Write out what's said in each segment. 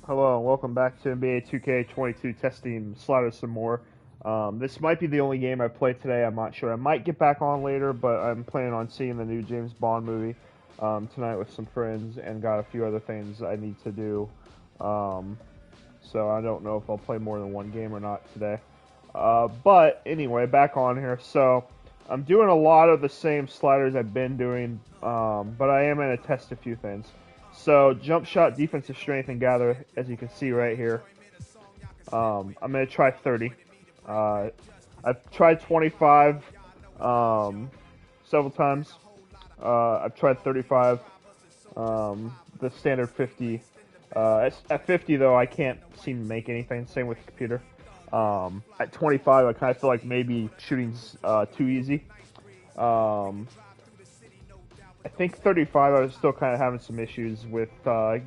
Hello and welcome back to NBA 2K22 testing sliders some more. This might be the only game I played today. I'm not sure. I might get back on later, but I'm planning on seeing the new James Bond movie tonight with some friends and got a few other things I need to do. Um, so I don't know if I'll play more than one game or not today. But anyway, back on here. So I'm doing a lot of the same sliders I've been doing, but I am going to test a few things. So jump shot, defensive strength, and gather, as you can see right here. I'm going to try 30. I've tried 25 several times. I've tried 35, the standard 50. At 50, though, I can't seem to make anything. Same with the computer. At 25, I kind of feel like maybe shooting's too easy. I think 35, I was still kind of having some issues with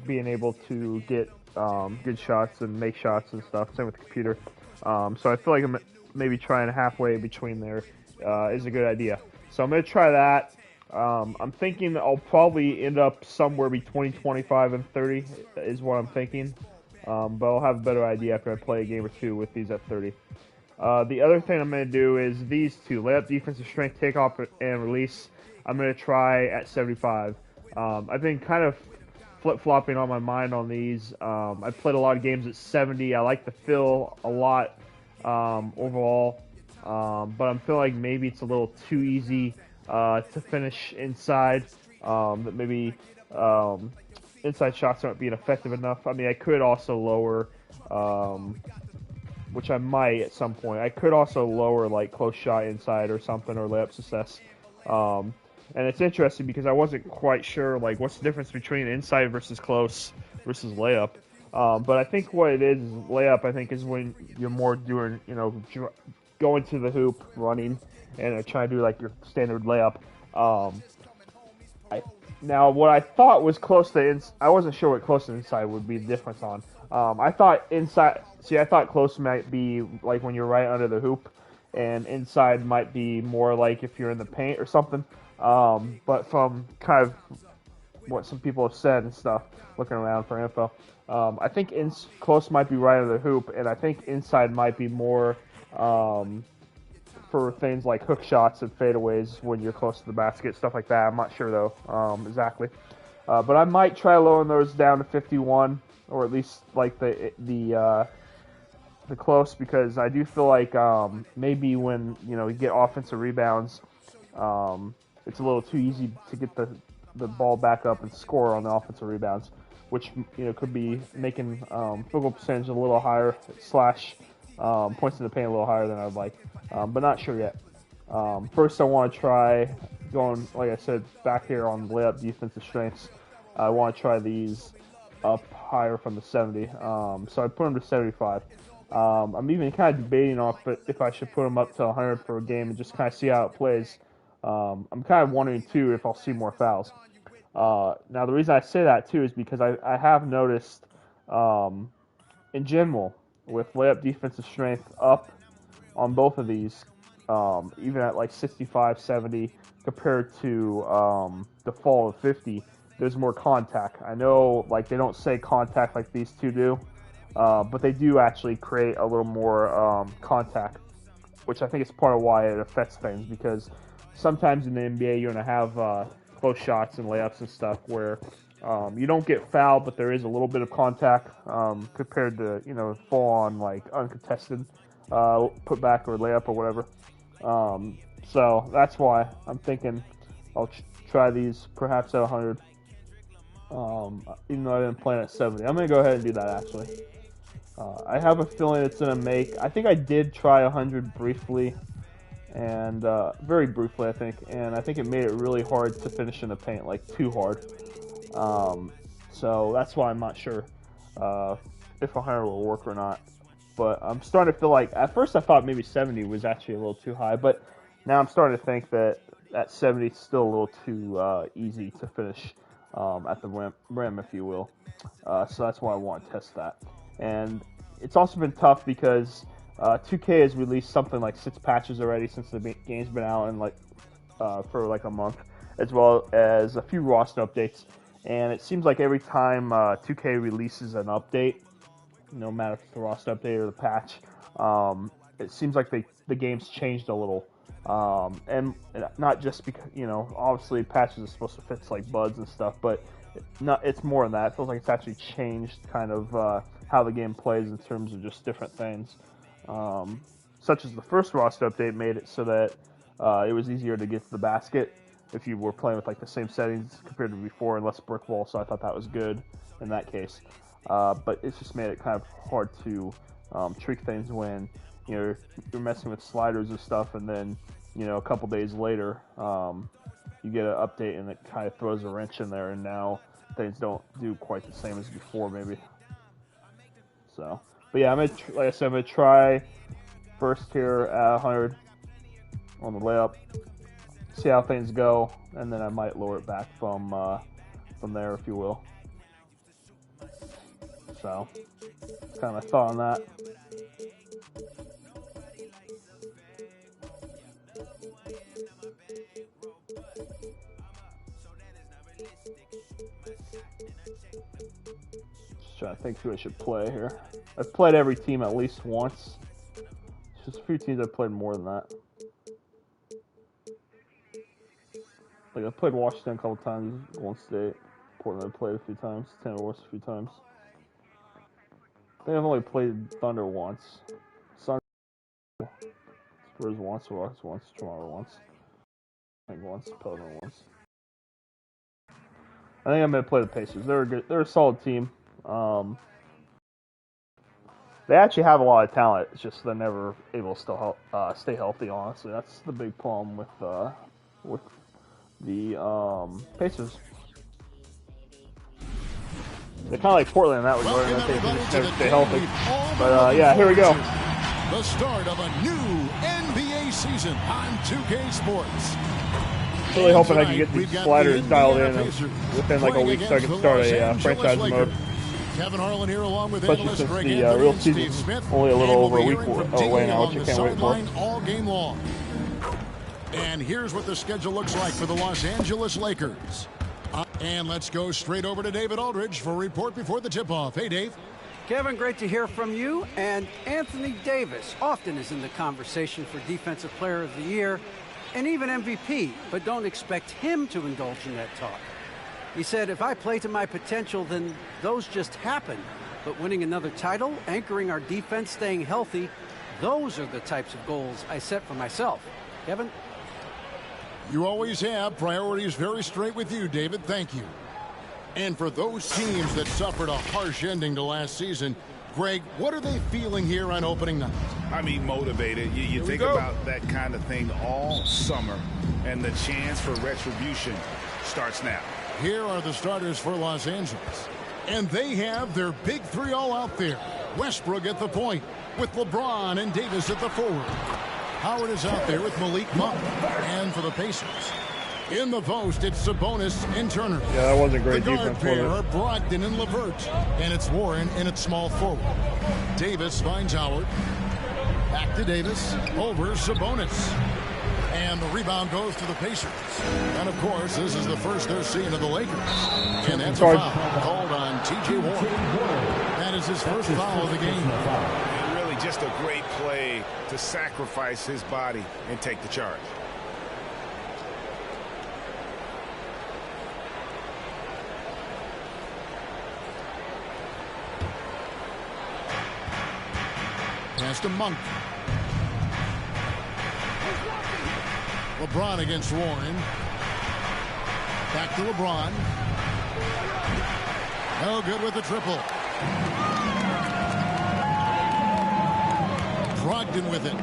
being able to get good shots and make shots and stuff. Same with the computer. So I feel like I'm maybe trying halfway between there is a good idea. So I'm going to try that. I'm thinking I'll probably end up somewhere between 25 and 30 is what I'm thinking. But I'll have a better idea after I play a game or two with these at 30. The other thing I'm going to do is these two, layup, defensive strength, takeoff, and release. I'm going to try at 75. I've been kind of flip-flopping on my mind on these. I've played a lot of games at 70. I like the feel a lot overall, but I'm feeling like maybe it's a little too easy to finish inside. That maybe inside shots aren't being effective enough. I mean, I could also lower, which I might at some point. I could also lower like close shot inside or something, or layup success. And it's interesting because I wasn't quite sure like what's the difference between inside versus close versus layup. But I think what it is layup. I think is when you're more doing going to the hoop, running, and trying to do like your standard layup. Now what I thought was close to I wasn't sure what close to inside would be the difference on. I thought inside. See, I thought close might be like when you're right under the hoop, and inside might be more like if you're in the paint or something. But from kind of what some people have said and stuff, looking around for info, I think close might be right under the hoop, and I think inside might be more for things like hook shots and fadeaways when you're close to the basket, stuff like that. I'm not sure though exactly, but I might try lowering those down to 51, or at least like the close, because I do feel like maybe when you get offensive rebounds, it's a little too easy to get the ball back up and score on the offensive rebounds, which could be making field goal percentage a little higher slash points in the paint a little higher than I'd like, but not sure yet. First, I want to try going, like I said, back here on layup defensive strengths. I want to try these up higher from the 70, so I put them to 75. I'm even kind of debating on if I should put them up to 100 for a game and just kind of see how it plays. I'm kind of wondering too if I'll see more fouls. Now the reason I say that too is because I have noticed in general with layup defensive strength up on both of these, even at like 65, 70 compared to the fall of 50, there's more contact. I know like they don't say contact like these two do, but they do actually create a little more contact, which I think is part of why it affects things, because sometimes in the NBA you're going to have close shots and layups and stuff where you don't get fouled, but there is a little bit of contact compared to full on like uncontested putback or layup or whatever. So that's why I'm thinking I'll try these perhaps at 100, even though I didn't plan at 70. I'm going to go ahead and do that actually. I have a feeling it's going to make. I think I did try 100 briefly, and very briefly, I think, and I think it made it really hard to finish in the paint, like too hard. So that's why I'm not sure if 100 will work or not. But I'm starting to feel like, at first I thought maybe 70 was actually a little too high, but now I'm starting to think that at 70 it's still a little too easy to finish at the rim, if you will. So that's why I want to test that. And it's also been tough because 2K has released something like 6 patches already since the game's been out, and like for like a month, as well as a few roster updates. And it seems like every time 2K releases an update, no matter if it's the roster update or the patch, it seems like the game's changed a little. And not just because, obviously patches are supposed to fix like bugs and stuff, but it's more than that. It feels like it's actually changed kind of how the game plays in terms of just different things. Such as the first roster update made it so that it was easier to get to the basket if you were playing with like the same settings compared to before and less brick wall, so I thought that was good in that case. But it's just made it kind of hard to trick things when you're messing with sliders and stuff, and then a couple days later you get an update and it kind of throws a wrench in there, and now things don't do quite the same as before maybe. So, but yeah, like I said, I'm gonna try first here at 100 on the layup, see how things go, and then I might lower it back from there, if you will. So, kind of my thought on that. Just trying to think who I should play here. I've played every team at least once. There's just a few teams I've played more than that. Like I played Washington a couple times, Golden State, Portland I played a few times, Timberwolves a few times. I think I've only played Thunder once, Suns Spurs once, Rockets once, Toronto once, I think once, Pelicans once. I think I'm gonna play the Pacers. They're good. They're a solid team. They actually have a lot of talent. It's just they're never able to still stay healthy. Honestly, that's the big problem with the Pacers. They're kind of like Portland in that regard. I think they just never stay healthy. But yeah, here we go. The start of a new NBA season on 2K Sports. Really hoping I can get these sliders dialed in within like a week so I can start a franchise mode. Kevin Harlan here along with especially since the real season's only a little over a week away now, which I can't wait for. All game long. And here's what the schedule looks like for the Los Angeles Lakers. And let's go straight over to David Aldridge for a report before the tip-off. Hey, Dave. Kevin, great to hear from you. And Anthony Davis often is in the conversation for Defensive Player of the Year and even MVP, but don't expect him to indulge in that talk. He said, if I play to my potential, then those just happen. But winning another title, anchoring our defense, staying healthy, those are the types of goals I set for myself. Kevin? You always have priorities very straight with you, David. Thank you. And for those teams that suffered a harsh ending to last season, Greg, what are they feeling here on opening night? I mean, motivated. You think about that kind of thing all summer, and the chance for retribution starts now. Here are the starters for Los Angeles. And they have their big three all out there. Westbrook at the point with LeBron and Davis at the forward. Howard is out there with Malik Monk. And for the Pacers, in the post, it's Sabonis and Turner. Yeah, that wasn't great defense. The guard pair for are Brogdon and LeVert. And it's Warren in its small forward. Davis finds Howard. Back to Davis. Over Sabonis. And the rebound goes to the Pacers. And, of course, this is the first they're seeing of the Lakers. And that's a foul called on T.J. Warren. That is his first foul of the game. And really just a great play to sacrifice his body and take the charge. Pass to Monk. LeBron against Warren. Back to LeBron. No good with the triple. Brogdon with it.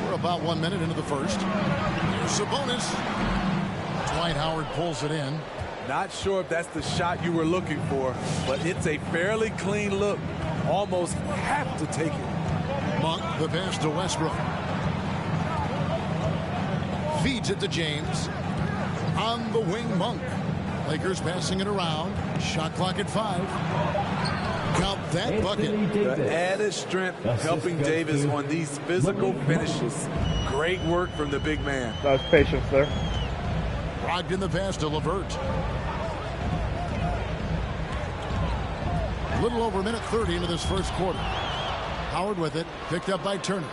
We're about 1 minute into the first. Here's Sabonis. Dwight Howard pulls it in. Not sure if that's the shot you were looking for, but it's a fairly clean look. Almost have to take it. Monk, the pass to Westbrook. Feeds it to James. On the wing, Monk. Lakers passing it around. Shot clock at 5. Count that bucket. The added strength helping Davis on these physical finishes. Great work from the big man. That was patience there. Brogdon the pass to LeVert. A little over a minute 30 into this first quarter. Howard with it, picked up by Turner.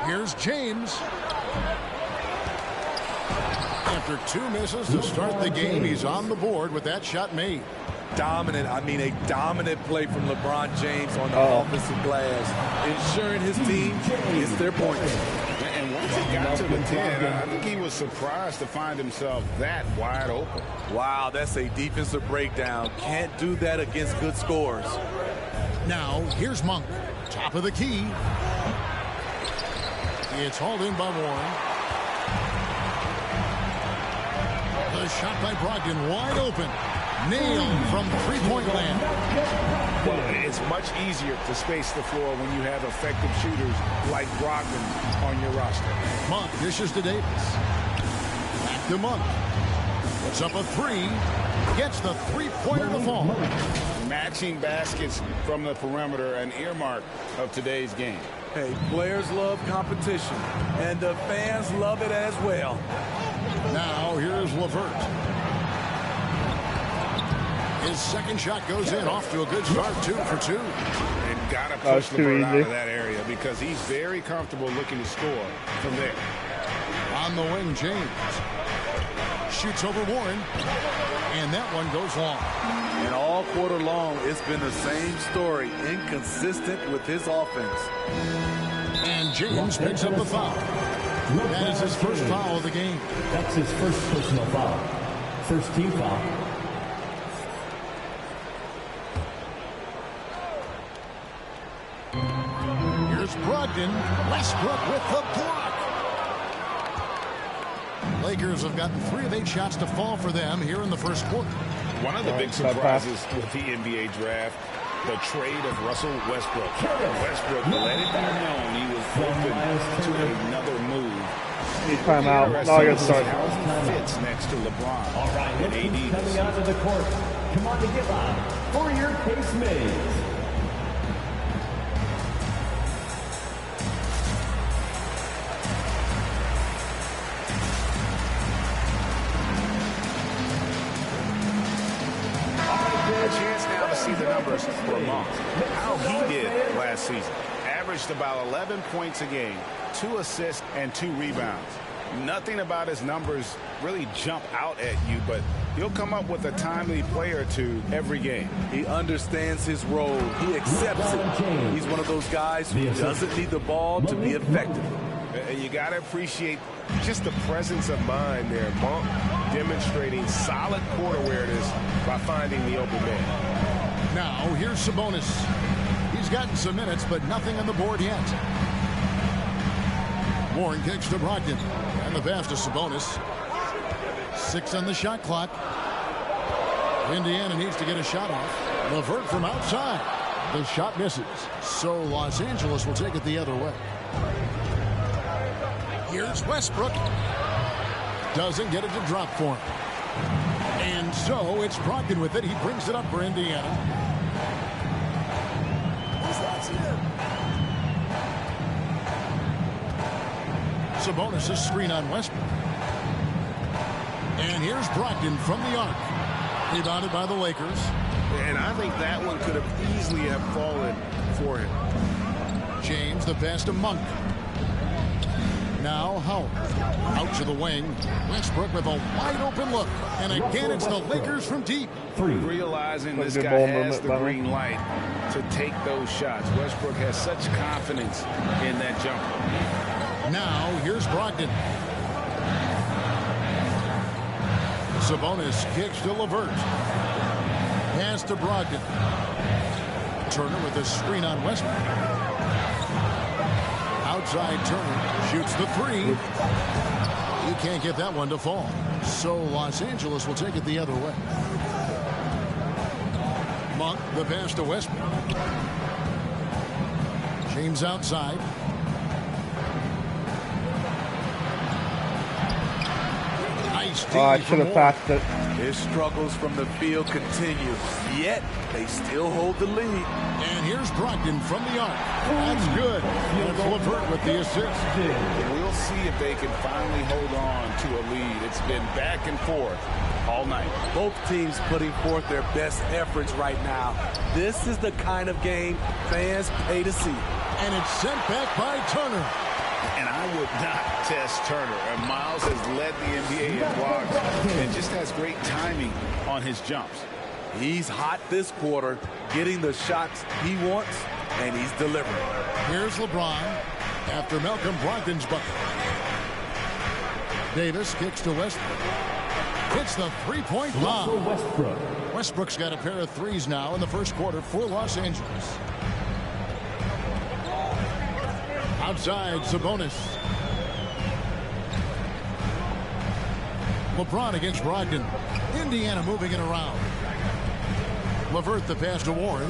Here's James. After 2 misses to start the game, he's on the board with that shot made. Dominant, I mean a dominant play from LeBron James on the offensive glass, ensuring his team gets their points. And once he got to the 10, I think he was surprised to find himself that wide open. Wow, that's a defensive breakdown. Can't do that against good scores. Now, here's Monk. Top of the key. It's hauled in by Warren. The shot by Brogdon wide open. Nailed from three-point land. Well, it's much easier to space the floor when you have effective shooters like Brogdon on your roster. Monk dishes to Davis. Back to Monk. Puts up a 3. Gets the three-pointer to fall. Matching baskets from the perimeter, an earmark of today's game. Hey, players love competition, and the fans love it as well. Now, here's LeVert. His second shot goes in, off to a good start, 2 for 2. And got to push LeVert out of that area because he's very comfortable looking to score from there. On the wing, James. Shoots over Warren. And that one goes long. And all quarter long, it's been the same story. Inconsistent with his offense. And James picks up the foul. That is his first foul of the game. That's his first personal foul. First team foul. Here's Brogdon. Westbrook with the block. Lakers have gotten 3 of 8 shots to fall for them here in the first quarter. One of the big surprises with the NBA draft, the trade of Russell Westbrook. Westbrook let it be known he was open to another move. Need timeout. No, I got to start. How he fits next to LeBron. All right, and AD coming out of the court. Come on to get live for your case made. A chance now to see the numbers for Monk. How he did last season. Averaged about 11 points a game, 2 assists, and 2 rebounds. Nothing about his numbers really jump out at you, but he'll come up with a timely play or 2 every game. He understands his role. He accepts it. He's one of those guys who doesn't need the ball to be effective. You got to appreciate just the presence of mind there. Monk demonstrating solid court awareness by finding the open man. Now, here's Sabonis. He's gotten some minutes, but nothing on the board yet. Warren kicks to Brogdon. And the pass to Sabonis. 6 on the shot clock. Indiana needs to get a shot off. LeVert from outside. The shot misses. So Los Angeles will take it the other way. Here's Westbrook. Doesn't get it to drop for him. And so it's Brogdon with it. He brings it up for Indiana. Sabonis' screen on Westbrook. And here's Brogdon from the arc. Rebounded by the Lakers. And I think that one could have easily have fallen for him. James, the pass to Monk. Now Howard. Out to the wing. Westbrook with a wide open look. And again, it's the Lakers from deep. Realizing this guy has the green light to take those shots. Westbrook has such confidence in that jumper. Now, here's Brogdon. Sabonis kicks to LeVert. Pass to Brogdon. Turner with a screen on Westbrook. Outside Turner shoots the 3. He can't get that one to fall. So Los Angeles will take it the other way. Monk, the pass to Westbrook. James outside. Nice D I should have passed it. His struggles from the field continue, yet they still hold the lead. And here's Brogdon from the arc. That's good. And it's LeVert with the assist. We'll see if they can finally hold on to a lead. It's been back and forth all night. Both teams putting forth their best efforts right now. This is the kind of game fans pay to see. And it's sent back by Turner. And I would not test Turner. And Miles has led the NBA in blocks and just has great timing on his jumps. He's hot this quarter, getting the shots he wants, and he's delivering. Here's LeBron after Malcolm Brogdon's bucket. Davis kicks to Westbrook. Hits the three-point bomb. Westbrook's got a pair of threes now in the first quarter for Los Angeles. Outside, Sabonis. LeBron against Brogdon. Indiana moving it around. LeVert the pass to Warren.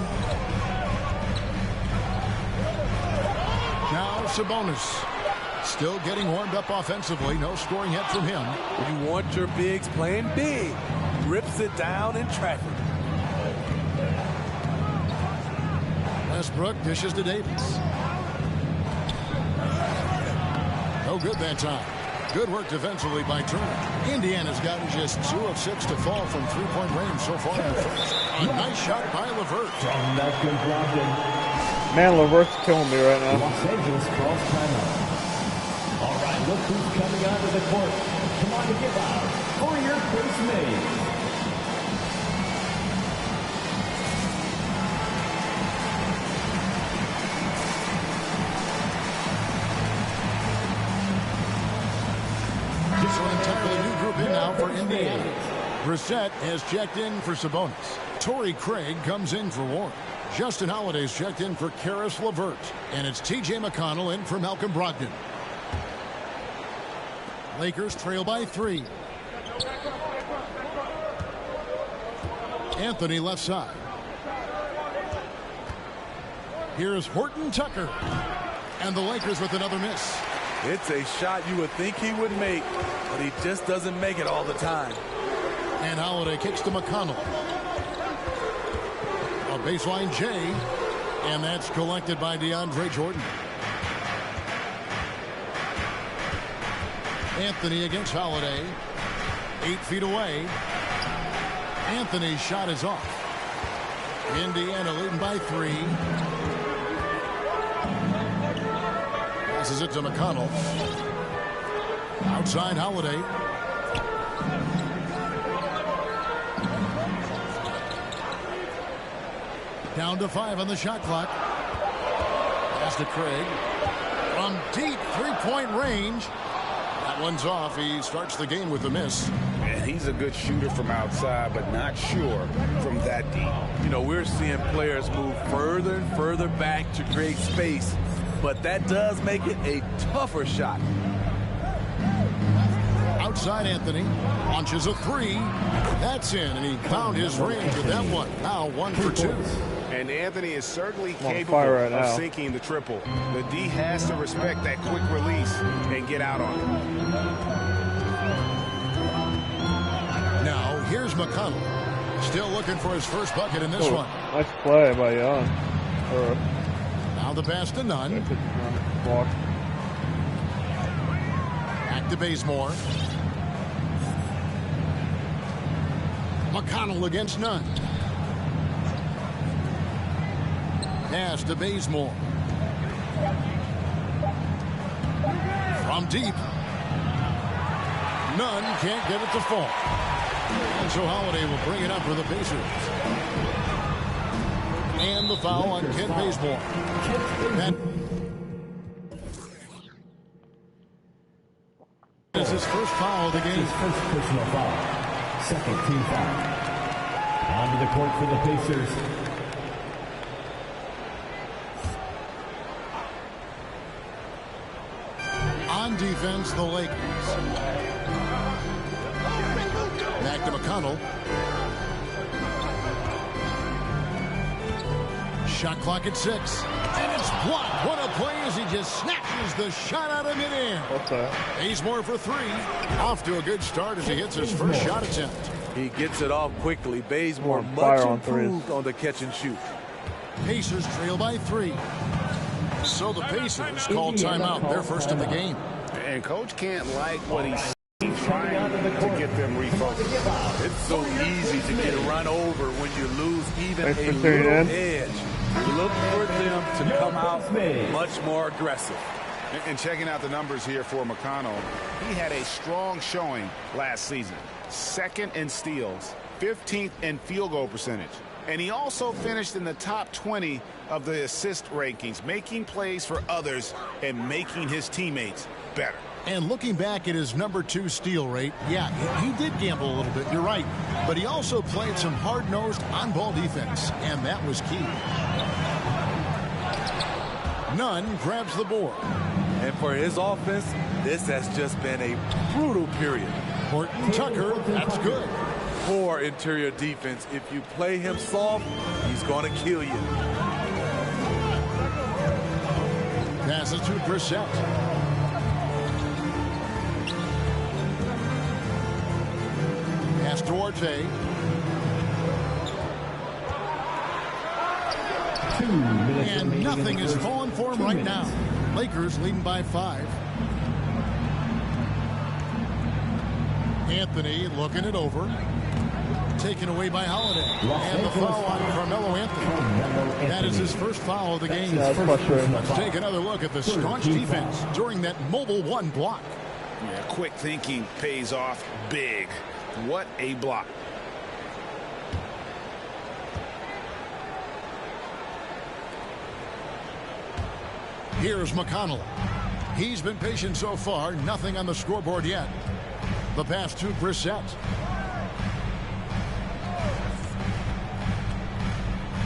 Now Sabonis. Still getting warmed up offensively. No scoring yet from him. You want your bigs playing big. Rips it down in traffic. Westbrook dishes to Davis. No good that time. Good work defensively by Turner. Indiana's gotten just 2 of 6 to fall from three-point range so far in the first. A nice shot by LeVert. Man, LeVert's killing me right now. Los Angeles calls timeout. All right, look who's coming onto the court. Come on to give out for your first mate. For Indiana. Brissett has checked in for Sabonis. Torrey Craig comes in for Warren. Justin Holiday's checked in for Caris LeVert. And it's T.J. McConnell in for Malcolm Brogdon. Lakers trail by 3. Anthony left side. Here's Horton Tucker. And the Lakers with another miss. It's a shot you would think he would make, but he just doesn't make it all the time. And Holiday kicks to McConnell. A baseline J, and that's collected by DeAndre Jordan. Anthony against Holiday. 8 feet away. Anthony's shot is off. Indiana leading by 3. Passes it to McConnell. Outside Holiday. Down to 5 on the shot clock. Pass to Craig. From deep three-point range. That one's off. He starts the game with a miss. And he's a good shooter from outside, but not sure from that deep. You know, we're seeing players move further and further back to create space. But that does make it a tougher shot. Outside Anthony launches a 3. That's in, and he found his range with that one. Now 1 for 2. And Anthony is certainly on capable fire right of now. sinking the triple. The D has to respect that quick release and get out on it. Now here's McConnell. Still looking for his first bucket in this one. Nice play by Young. Now the pass to Nunn. Block. Back to Bazemore. McConnell against Nunn. Pass to Bazemore. From deep. Nunn can't get it to fall. And so Holiday will bring it up for the Pacers. And the foul on Kent Bazemore. That is his first foul of the game. His first personal foul. Second team foul. Onto the court for the Pacers. On defense, the Lakers. Back to McConnell. Shot clock at 6. And it's blocked. What a play as he just snatches the shot out of midair. Bazemore for 3. Off to a good start as he hits his first shot attempt. He gets it off quickly. Bazemore Fire much on improved on the catch and shoot. Pacers trail by 3. So the Pacers call timeout, their first of the game. And Coach can't like what he's trying to get them refocused. It's so easy to get run over when you lose even Thanks a for tuning little in. edge. Look for them to come out much more aggressive. And checking out the numbers here for McConnell, he had a strong showing last season. 2nd in steals, 15th in field goal percentage. And he also finished in the top 20 of the assist rankings, making plays for others and making his teammates better. And looking back at his number 2 steal rate, yeah, he did gamble a little bit, you're right. But he also played some hard-nosed on-ball defense, and that was key. Nunn grabs the board. And for his offense, this has just been a brutal period. Horton Tucker, that's good. Poor interior defense. If you play him soft, he's going to kill you. Passes to Brissett. Pass Duarte. And nothing is falling for him right now. Lakers leading by 5. Anthony looking it over. Taken away by Holiday. And the foul on Carmelo Anthony. That is his first foul of the game. Let's take another look at the staunch defense during that mobile 1 block. Yeah, quick thinking pays off big. What a block. Here's McConnell. He's been patient so far. Nothing on the scoreboard yet. The pass to Brissett.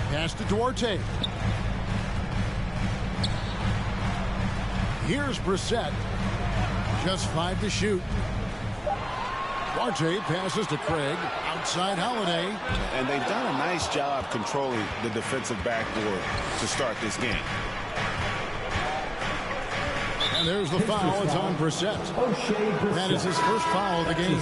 Pass to Duarte. Here's Brissett. Just 5 to shoot. Duarte passes to Craig. Outside Holiday. And they've done a nice job controlling the defensive backboard to start this game. And there's the foul. It's on Brissett. That is his first foul of the game.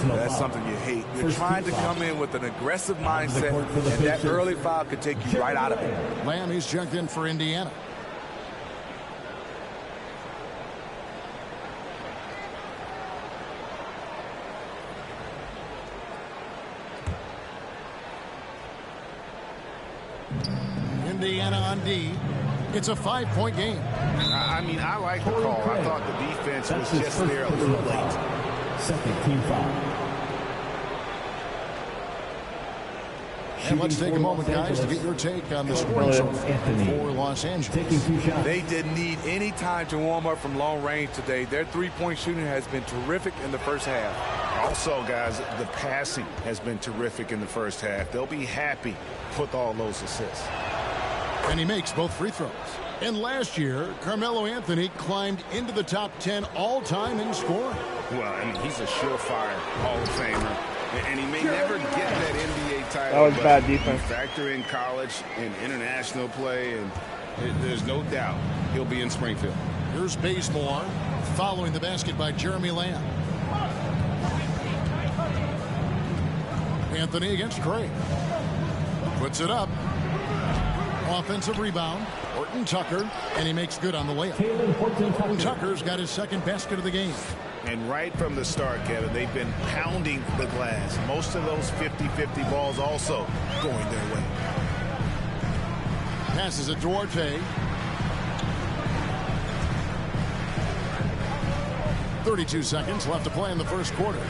That's something you hate. You're trying to come in with an aggressive mindset, and that early foul could take you right out of it. Lamb, he's checked in for Indiana. Indiana on D. It's a 5-point game. I mean, I like the call. I thought the defense was just there a little late. Second team foul. And let's take a moment, guys, to get your take on the scoring so far for Los Angeles. They didn't need any time to warm up from long range today. Their three-point shooting has been terrific in the first half. Also, guys, the passing has been terrific in the first half. They'll be happy with all those assists. And he makes both free throws. And last year, Carmelo Anthony climbed into the top 10 all-time in scoring. Well, I mean, he's a surefire Hall of Famer. And he may never get that NBA title. That was bad defense. Factor in college and international play, and there's no doubt he'll be in Springfield. Here's Bazemore following the basket by Jeremy Lamb. Anthony against Craig. Puts it up. Offensive rebound. Horton Tucker, and he makes good on the layup. Horton Tucker's got his second basket of the game. And right from the start, Kevin, they've been pounding the glass. Most of those 50-50 balls also going their way. Passes it Duarte. 32 seconds left to play in the first quarter.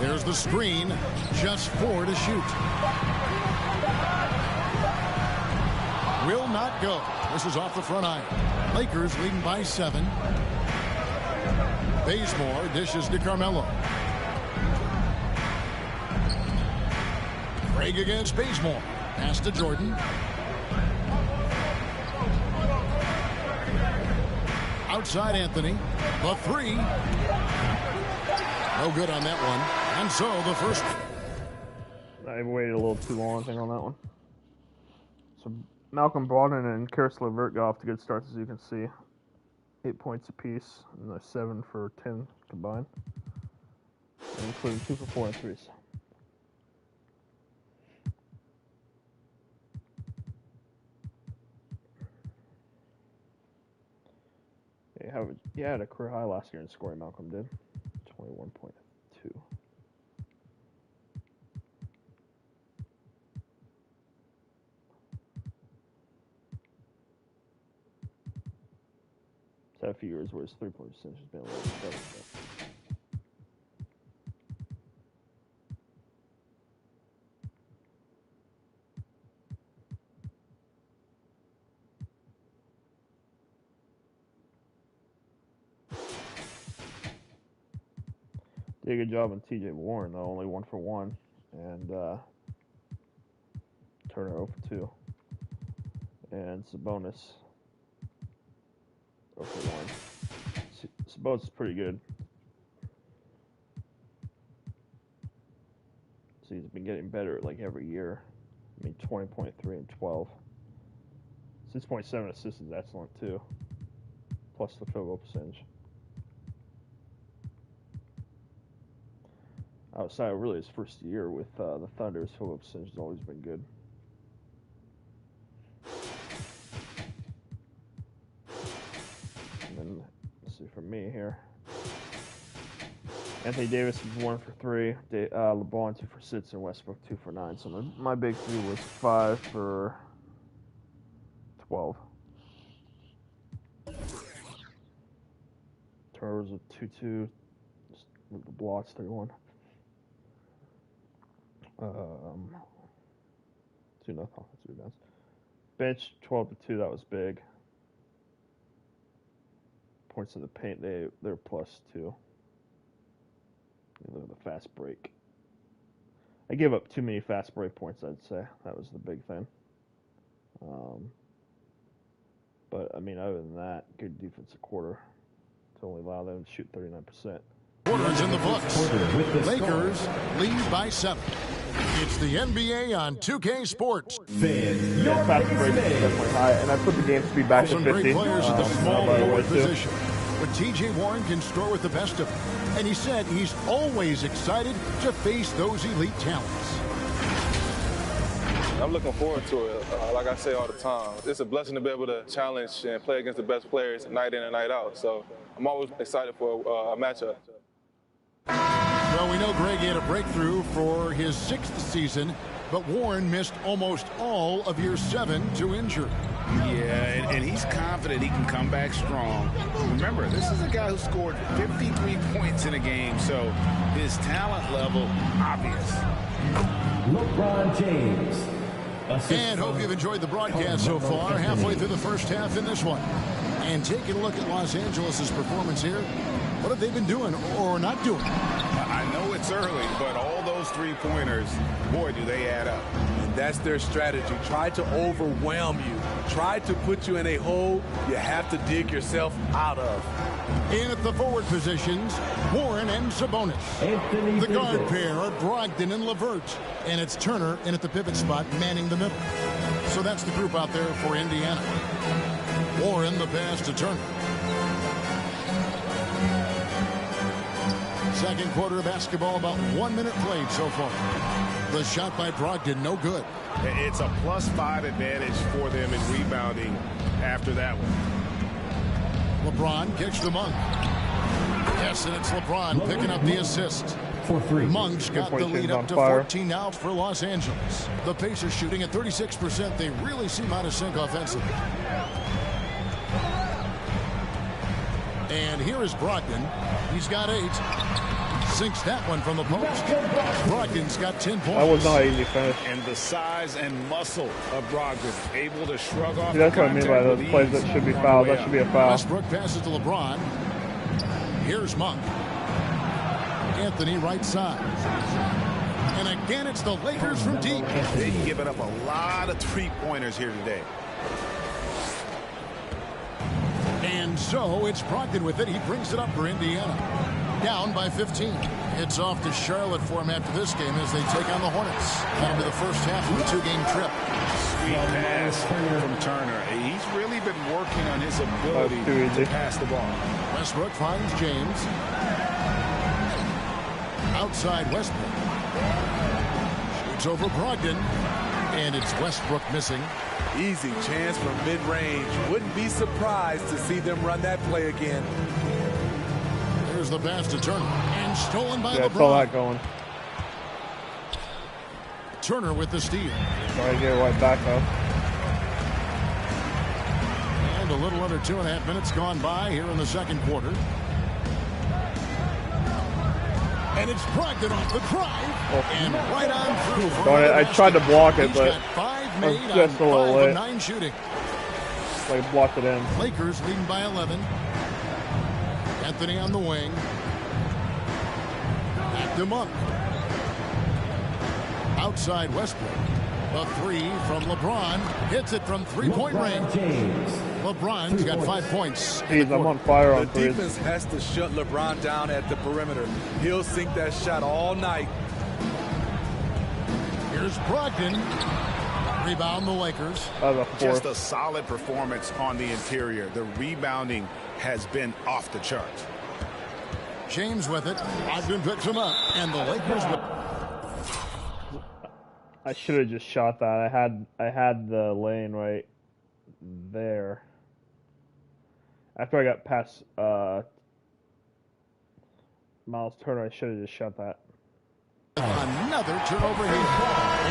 There's the screen. Just 4 to shoot. Will not go. This is off the front iron. Lakers leading by 7. Bazemore dishes to Carmelo. Craig against Bazemore. Pass to Jordan. Outside Anthony. The 3. No good on that one. And so the first. I waited a little too long, I think, on that one. So Malcolm Brogdon and Karis LeVert got off to good starts, as you can see. 8 points apiece, and they're 7 for 10 combined, including 2 for 4 and 3s. He had a career high last year in scoring, Malcolm did. 21.2. He's had a few years where his 3-point percentage has been a little bit better. Did a good job on TJ Warren, though, only 1 for 1. And Turner 0 for 2. And Sabonis 0 for 1. Sabonis is pretty good. So he's been getting better like every year. I mean, 20.3 and 12. 6.7 assists is excellent, too. Plus the field goal percentage. Outside of really his first year with the Thunder, his field goal percentage has always been good. And then, let's see from me here. Anthony Davis was 1 for 3. LeBron 2 for 6, and Westbrook 2 for 9. So my big three was 5 for 12. Turnovers of 2-2. Just with the blocks 3-1. 2-0 offensive rebounds. Bench 12 to 2. That was big. Points in the paint. They're plus 2. Look at the fast break. I gave up too many fast break points, I'd say. That was the big thing. But, I mean, other than that, good defensive quarter to only allow them to shoot 39%. Quarters in the books. Lakers lead by 7. It's the NBA on 2K Sports. Yeah, fast break is definitely high, and I put the game speed back to 50. Some great players at the small forward too. position. But TJ Warren can score with the best of them. And he said he's always excited to face those elite talents. I'm looking forward to it. Like I say all the time, it's a blessing to be able to challenge and play against the best players night in and night out. So I'm always excited for a matchup. Well, we know Greg had a breakthrough for his 6th season, but Warren missed almost all of year 7 to injury. Yeah, and he's confident he can come back strong. Remember, this is a guy who scored 53 points in a game, so his talent level obvious. LeBron James. And hope you've enjoyed the broadcast so far, halfway through the first half in this one. And taking a look at Los Angeles' performance here, what have they been doing or not doing? I know it's early, but all those 3-pointers, boy, do they add up. And that's their strategy. Try to overwhelm you. Try to put you in a hole you have to dig yourself out of. In at the forward positions, Warren and Sabonis. Anthony The guard Davis. pair are Brogdon and LeVert. And it's Turner in at the pivot spot, manning the middle. So that's the group out there for Indiana. Warren the pass to Turner. Second quarter of basketball, about 1 minute played so far. The shot by Brogdon, no good. It's a +5 advantage for them in rebounding after that one. LeBron kicks to Monk. Yes, and it's LeBron picking up the assist. For 3. Monk's got the lead up to 14 now for Los Angeles. The Pacers shooting at 36%. They really seem out of sync offensively. And here is Brogdon. He's got 8. Sinks that one from the post. Brogdon's got 10 points. That was not an easy finish. And the size and muscle of Brogdon, able to shrug off. See, that's what I mean by those plays that should be fouled. That should be a foul. Westbrook passes to LeBron. Here's Monk. Anthony right side. And again, it's the Lakers from deep. They've given up a lot of 3-pointers here today. And so it's Brogdon with it. He brings it up for Indiana. down by 15. It's off to Charlotte for him after this game as they take on the Hornets. That'll be the first half of a 2-game trip. Sweet pass from Turner. He's really been working on his ability to pass the ball. Westbrook finds James. Outside Westbrook. Shoots over Brogdon. And it's Westbrook missing. Easy chance from mid-range. Wouldn't be surprised to see them run that play again. Here's the pass to Turner. And stolen by I LeBron. saw that going. Turner with the steal. Try to get it right back up. And a little under 2.5 minutes gone by here in the second quarter. And it's Brogdon off the drive. And right on through. Darn it, I tried to block it, but I was just a little late. 9 shooting. Like blocked it in. Lakers leading by 11. Anthony on the wing. Back to Monk. Outside Westbrook. A 3 from LeBron. Hits it from three-point range. LeBron's got 5 points. Jeez, I'm on fire on The threes. defense has to shut LeBron down at the perimeter. He'll sink that shot all night. Here's Brogdon. Rebound the Lakers. That was a 4. Just a solid performance on the interior. The rebounding has been off the charts. James with it. Brogdon picks him up. And the Lakers with I should have just shot that. I had the lane right there. After I got past Miles Turner, I should have just shot that. another turnover here.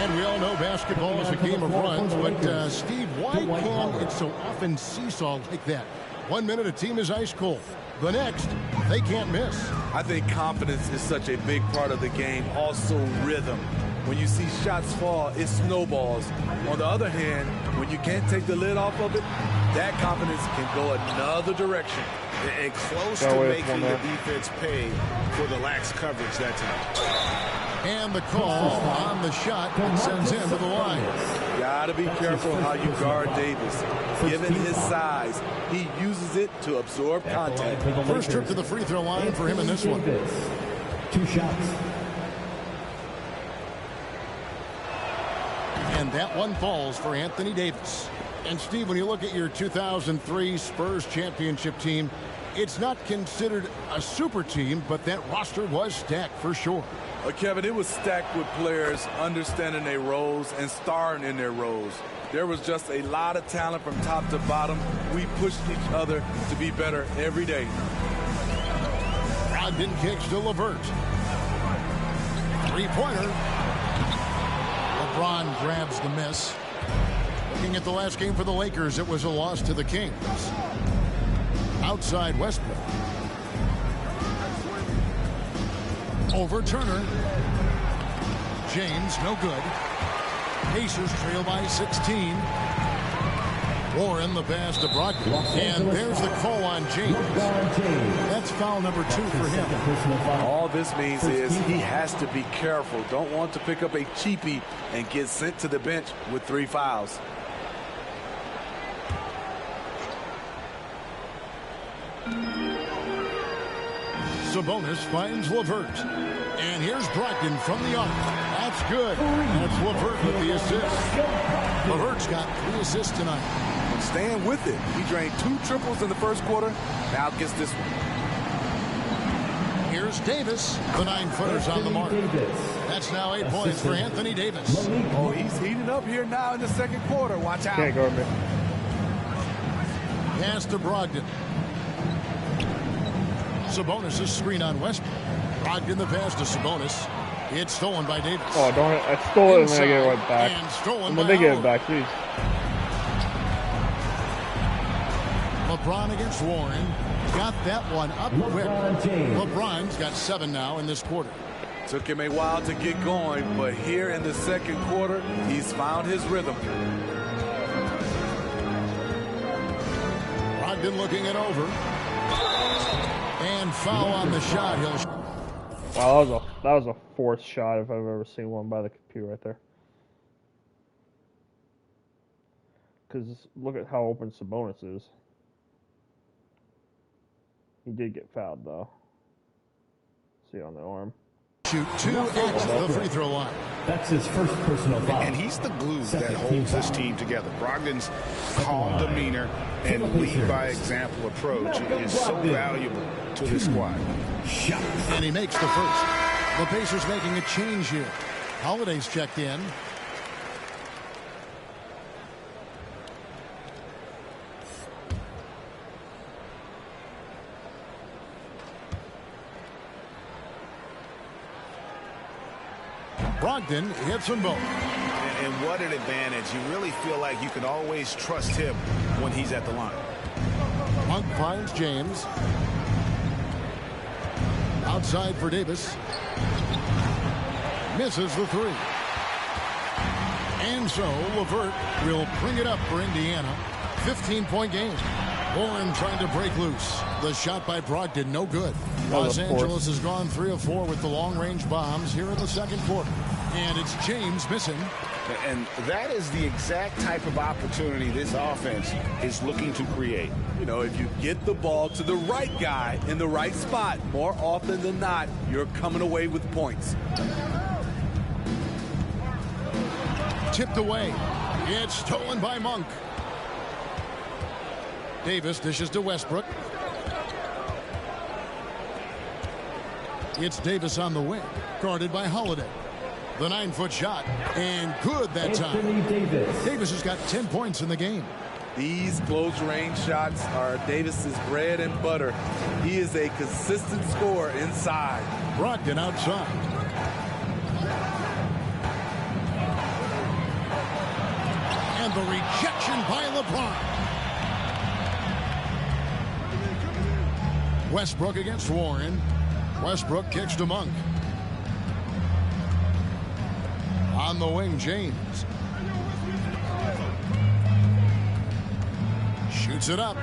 And we all know basketball is a game of runs, but Steve, why can it so often seesaw like that? 1 minute a team is ice cold. The next, they can't miss. I think confidence is such a big part of the game. Also rhythm. When you see shots fall, it snowballs. On the other hand, when you can't take the lid off of it, that confidence can go another direction. And close to making the defense pay for the lax coverage that time. And the call on the shot that sends him to the line. Gotta be careful how you guard Davis. Given his size, he uses it to absorb contact. First trip to the free throw line for him in this one. 2 shots. And that one falls for Anthony Davis. And Steve, when you look at your 2003 Spurs championship team, it's not considered a super team, but that roster was stacked for sure. Kevin, it was stacked with players understanding their roles and starring in their roles. There was just a lot of talent from top to bottom. We pushed each other to be better every day. Brogdon kicks to LeVert. Three-pointer. LeBron grabs the miss. Looking at the last game for the Lakers, it was a loss to the Kings. Outside Westbrook. Over Turner. James, no good. Pacers trail by 16. Warren, the pass to Brogdon. And there's the call on James. That's foul number 2 for him. All this means is he has to be careful. Don't want to pick up a cheapie and get sent to the bench with 3 fouls. Sabonis finds LeVert. And here's Brogdon from the arc. That's good. That's LeVert with the assist. LeVert's got 3 assists tonight. Staying with it. He drained 2 triples in the first quarter. Now gets this one. Here's Davis. The 9-footer's on the mark. That's now 8 points for Anthony Davis. Oh, he's heating up here now in the second quarter. Watch out. Can't guard me. Pass to Brogdon. Sabonis' screen on Westbrook. Brogdon the pass to Sabonis. It's stolen by Davis. Oh, darn it. I stole it and then I get it right back. And stolen And then by they get it Howard. back, jeez. LeBron against Warren. Got that one up quick. LeBron James. LeBron's got 7 now in this quarter. Took him a while to get going, but here in the second quarter, he's found his rhythm. Brogdon looking it over. And foul on the shot. Wow, that was a forced shot if I've ever seen one by the computer right there. Because look at how open Sabonis is. He did get fouled though. See on the arm. Shoot 2 at the free throw line. That's his first personal foul. And he's the glue that Second holds team this foul. team together. Brogdon's calm demeanor and lead by example approach is so valuable to this squad. Shot. And he makes the first. The Pacers making a change here. Holiday's checked in. Brogdon hits them both. And what an advantage. You really feel like you can always trust him when he's at the line. Monk finds James. Outside for Davis. Misses the three. And so LeVert will bring it up for Indiana. 15-point game. Warren trying to break loose. The shot by Brogdon, no good. Los Angeles has gone 3 of 4 with the long-range bombs here in the second quarter. And it's James missing. And that is the exact type of opportunity this offense is looking to create. You know, if you get the ball to the right guy in the right spot, more often than not, you're coming away with points. Tipped away. It's stolen by Monk. Davis dishes to Westbrook. It's Davis on the wing, guarded by Holiday. The 9-foot shot, and good that time. Anthony Davis. Davis has got 10 points in the game. These close-range shots are Davis's bread and butter. He is a consistent scorer inside. Brogdon outside. And the rejection by LeBron. Westbrook against Warren. Westbrook kicks to Monk. On the wing, James. Shoots it up.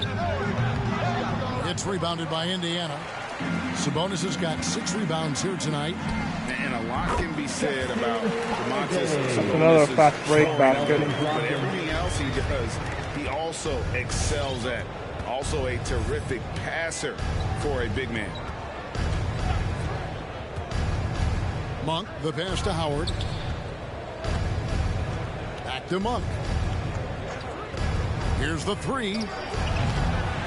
It's rebounded by Indiana. Sabonis has got 6 rebounds here tonight. And a lot can be said about DeMontis. Another fast break basket. But everything else he does, he also excels at. Also a terrific passer for a big man. Monk, the pass to Howard. Back to Monk. Here's the three.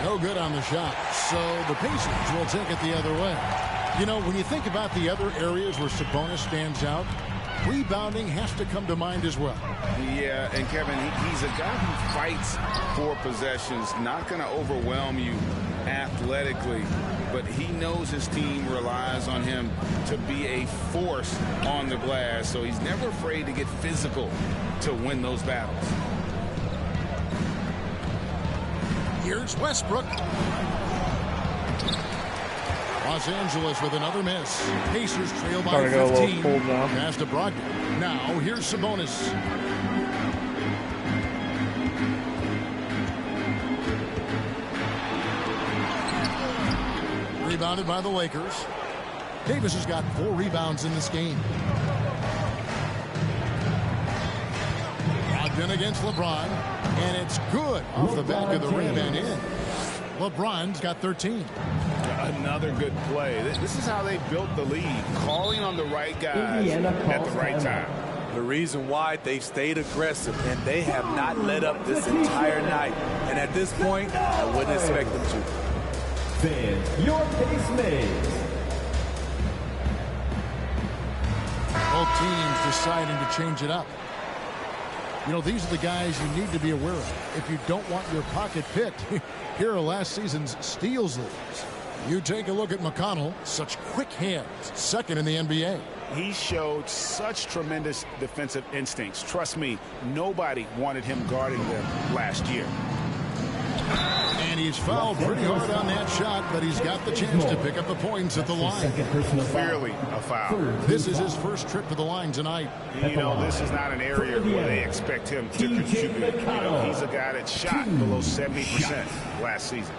No good on the shot. So the Pacers will take it the other way. You know, when you think about the other areas where Sabonis stands out, rebounding has to come to mind as well. Yeah, and Kevin, he's a guy who fights for possessions, not going to overwhelm you athletically, but he knows his team relies on him to be a force on the glass, so he's never afraid to get physical to win those battles. Here's Westbrook. Los Angeles with another miss. Pacers trail by 15. Pass to Brogdon. Now here's Sabonis. Rebounded by the Lakers. Davis has got 4 rebounds in this game. Brogdon against LeBron. And it's good off the back of the rim and in. LeBron's got 13. Another good play. This is how they built the lead, calling on the right guys at the right time. The reason why they've stayed aggressive, and they have not let up this entire night. And at this point, I wouldn't expect them to. Fans, your pace mates. Both teams deciding to change it up. You know, these are the guys you need to be aware of if you don't want your pocket picked. Here are last season's steals leaders. You take a look at McConnell, such quick hands, second in the NBA. He showed such tremendous defensive instincts. Trust me, nobody wanted him guarding them last year. And he's fouled pretty hard on that shot, but he's got the chance to pick up the points at the line. Clearly a foul. This is his first trip to the line tonight. You know, this is not an area where they expect him to contribute. You know, he's a guy that shot below 70% last season.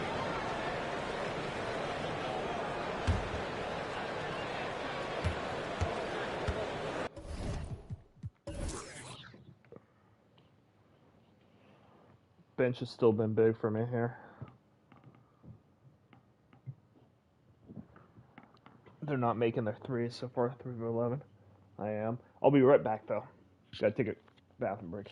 Bench has still been big for me here. They're not making their threes so far, 3 of 11. I am. I'll be right back, though. Gotta take a bathroom break.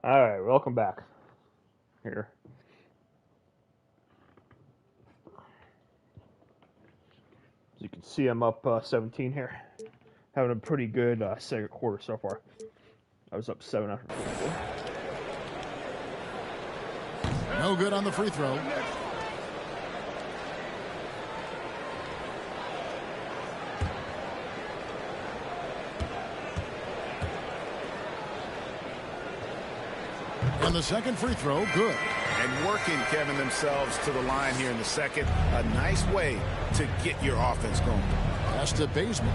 All right, welcome back. Here. As you can see, I'm up 17 here. Having a pretty good second quarter so far. I was up 7 after 44. No good on the free throw. And the second free throw, good. And working, Kevin, themselves to the line here in the second. A nice way to get your offense going. Pass to Bazemore.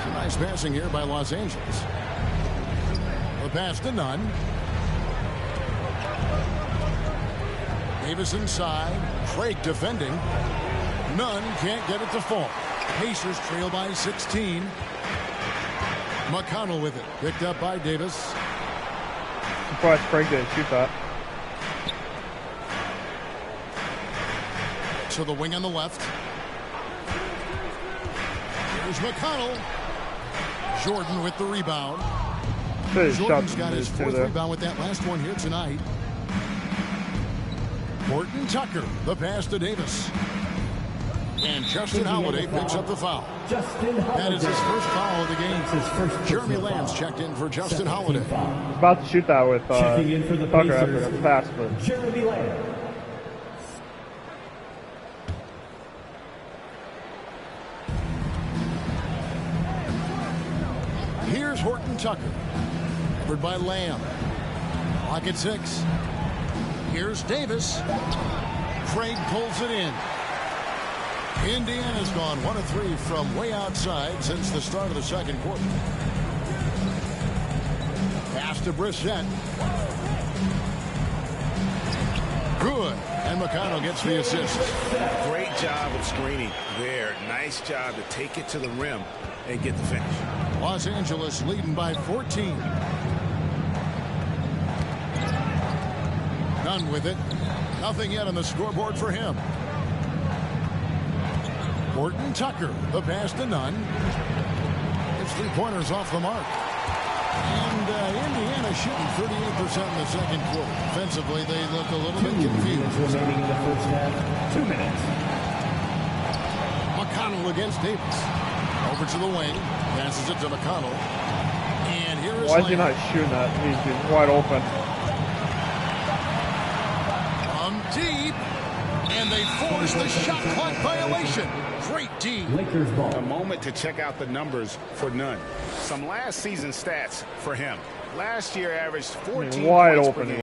Some nice passing here by Los Angeles. The pass to Nunn. Davis inside. Craig defending. Nunn can't get it to fall. Pacers trail by 16. McConnell with it. Picked up by Davis. Surprised Craig didn't shoot that. To the wing on the left. Here's McConnell. Jordan with the rebound. Jordan's got his fourth rebound with that last one here tonight. Horton Tucker, the pass to Davis. And Justin Holiday picks up the foul. That is his first foul of the game. Jeremy Lamb's checked in for Justin Holiday. About to shoot that with Checking in for the Tucker after Pacers, the pass, but Jeremy Lamb. Here's Horton Tucker. Covered by Lamb. Clock at 6. Here's Davis. Craig pulls it in. Indiana's gone 1 of 3 from way outside since the start of the second quarter. Pass to Brissett. Good. And McConnell gets the assist. Great job of screening there. Nice job to take it to the rim and get the finish. Los Angeles leading by 14. Nunn with it. Nothing yet on the scoreboard for him. Horton Tucker, the pass to Nunn. His 3-pointers off the mark. And Indiana shooting 38% in the second quarter. Defensively, they look a little bit confused. Remaining in the first half. 2 minutes. McConnell against Davis. Over to the wing. Passes it to McConnell. And here is why is he Lamb. not shooting that? He's wide open. From deep. And they force the shot clock violation. Great D. Lakers ball. A moment to check out the numbers for Nunn. Some last season stats for him. Last year averaged 14 wide points open. per game,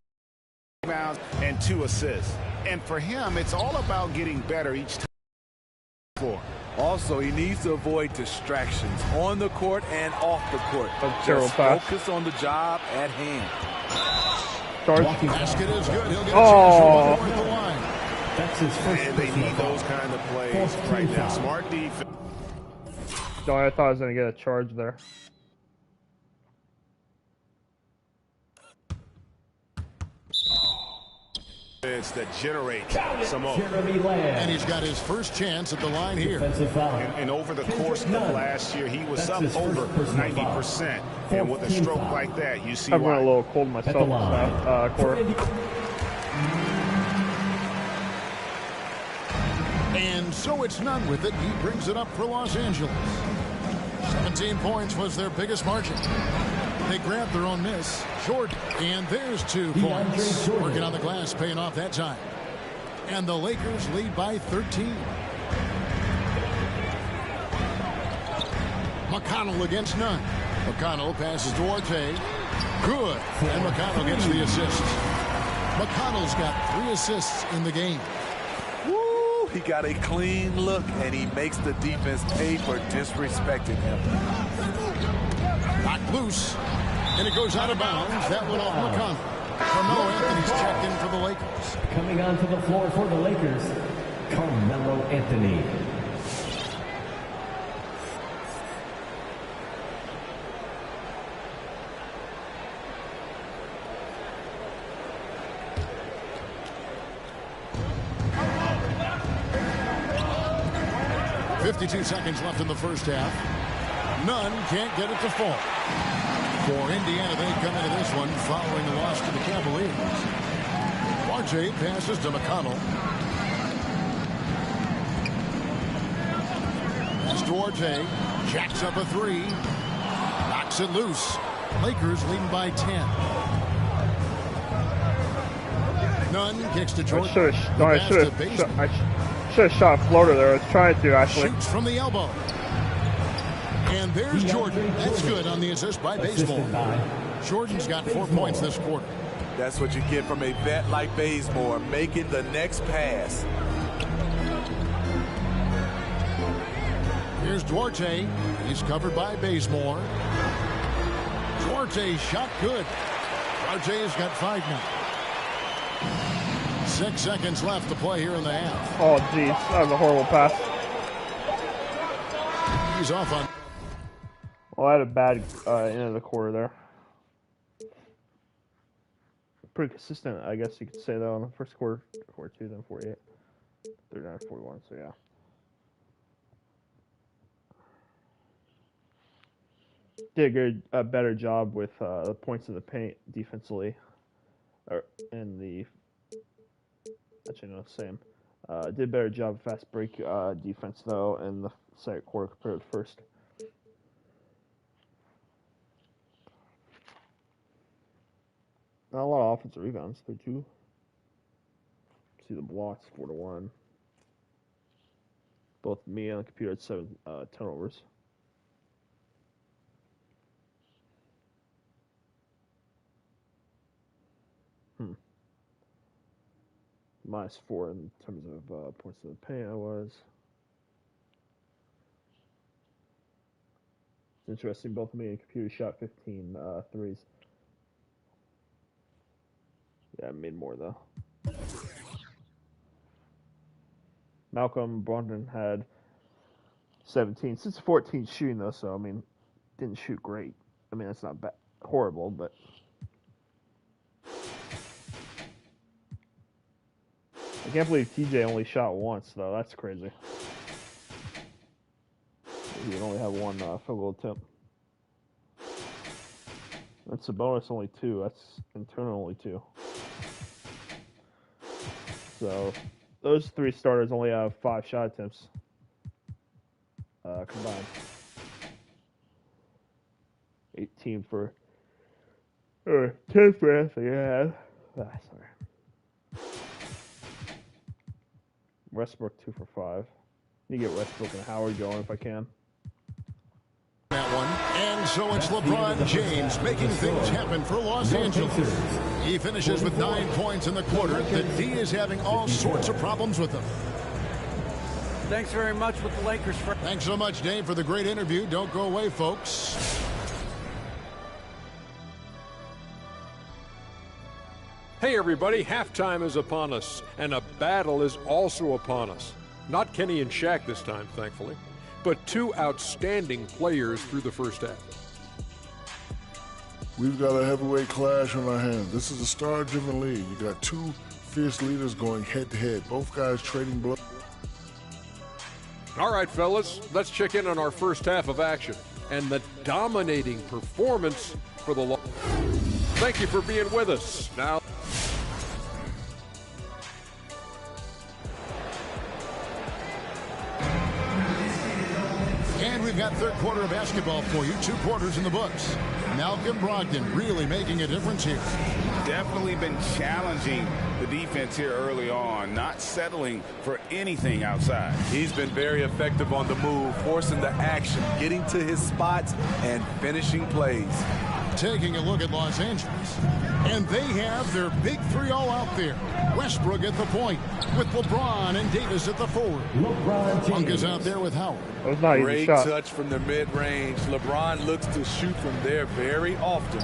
rebounds, and 2 assists. And for him, it's all about getting better each time. Also, he needs to avoid distractions on the court and off the court. Terrible Just pass. focus on the job at hand. Charge. Basket is good. He'll get a Oh. chance to run the line. That's his first And they personal need foul. those kind of plays First team right now. foul. Smart defense. No, I thought I was going to get a charge there. That generates some more. Jeremy And Lamb. he's got his first chance at the line here. Defensive foul. And over the course of Nunn. last year, he was That's up his first over personal foul. 90%. And with a Team stroke foul. like that, you see I've run a why. little cold At the myself line. this quarter. And so it's Nunn with it. He brings it up for Los Angeles. 17 points was their biggest margin. They grabbed their own miss. Jordan. And there's 2 points. Jordan. Working on the glass, paying off that time. And the Lakers lead by 13. McConnell against Nunn. McConnell passes to Orte. Good. And McConnell gets the assist. McConnell's got 3 assists in the game. Woo! He got a clean look, and he makes the defense pay for disrespecting him. Knocked loose. And it goes out of bounds. That went off McConnell. Carmelo Anthony's checked in for the Lakers. Coming onto the floor for the Lakers, Carmelo Anthony. .52 seconds left in the first half. Nunn can't get it to fall. For Indiana, they come into this one following the loss to the Cavaliers. RJ passes to McConnell. Pass to RJ. Jacks up a three. Knocks it loose. Lakers leading by 10. Nunn kicks to Jordan. I should have shot a floater there. I was trying to, actually. Shoots from the elbow. And there's Jordan. That's good on the assist by Bazemore. Jordan's got 4 points this quarter. That's what you get from a vet like Bazemore, making the next pass. Here's Duarte. He's covered by Bazemore. Duarte's shot good. Duarte's got 5 now. 6 seconds left to play here in the half. Oh, geez. That was a horrible pass. He's off on. Well, I had a bad end of the quarter there. Pretty consistent, I guess you could say, though, in the first quarter. 42, then 48. 39, 41, so yeah. Did a better job with the points in the paint defensively. And the... Actually, no, same. Did a better job of fast break defense, though, in the second quarter compared to the first. Not a lot of offensive rebounds, 32. See the blocks, 4-1. Both me and the computer had 7 turnovers. -4 in terms of points in the paint, I was. Interesting, both me and computer shot 15 threes. Yeah, I made more, though. Malcolm Brogdon had 17. Since 14 shooting, though, so, I mean, didn't shoot great. I mean, that's not horrible, but... I can't believe TJ only shot once, though. That's crazy. He would only have 1 field goal attempt. That's a bonus, only 2. That's internal, only 2. So, those 3 starters only have 5 shot attempts combined. 18 for... 10 for Anthony. Yeah. Sorry. Westbrook 2 for 5. You get Westbrook and Howard going if I can. That one. And so it's LeBron James making things happen for Los Angeles. He finishes with 9 points in the quarter. The D is having all sorts of problems with them. Thanks very much with the Lakers. Thanks so much, Dave, for the great interview. Don't go away, folks. Hey everybody, halftime is upon us, and a battle is also upon us. Not Kenny and Shaq this time, thankfully, but 2 outstanding players through the first half. We've got a heavyweight clash on our hands. This is a star-driven league. You got 2 fierce leaders going head-to-head, both guys trading blows. All right, fellas, let's check in on our first half of action and the dominating performance for the... Thank you for being with us. Now... And we've got third quarter of basketball for you. 2 quarters in the books. Malcolm Brogdon really making a difference here. Definitely been challenging the defense here early on, not settling for anything outside. He's been very effective on the move, forcing the action, getting to his spots, and finishing plays. Taking a look at Los Angeles. And they have their big 3 all out there. Westbrook at the point with LeBron and Davis at the forward. Monk is out there with Howard. That was not Great shot. touch from the mid-range. LeBron looks to shoot from there very often.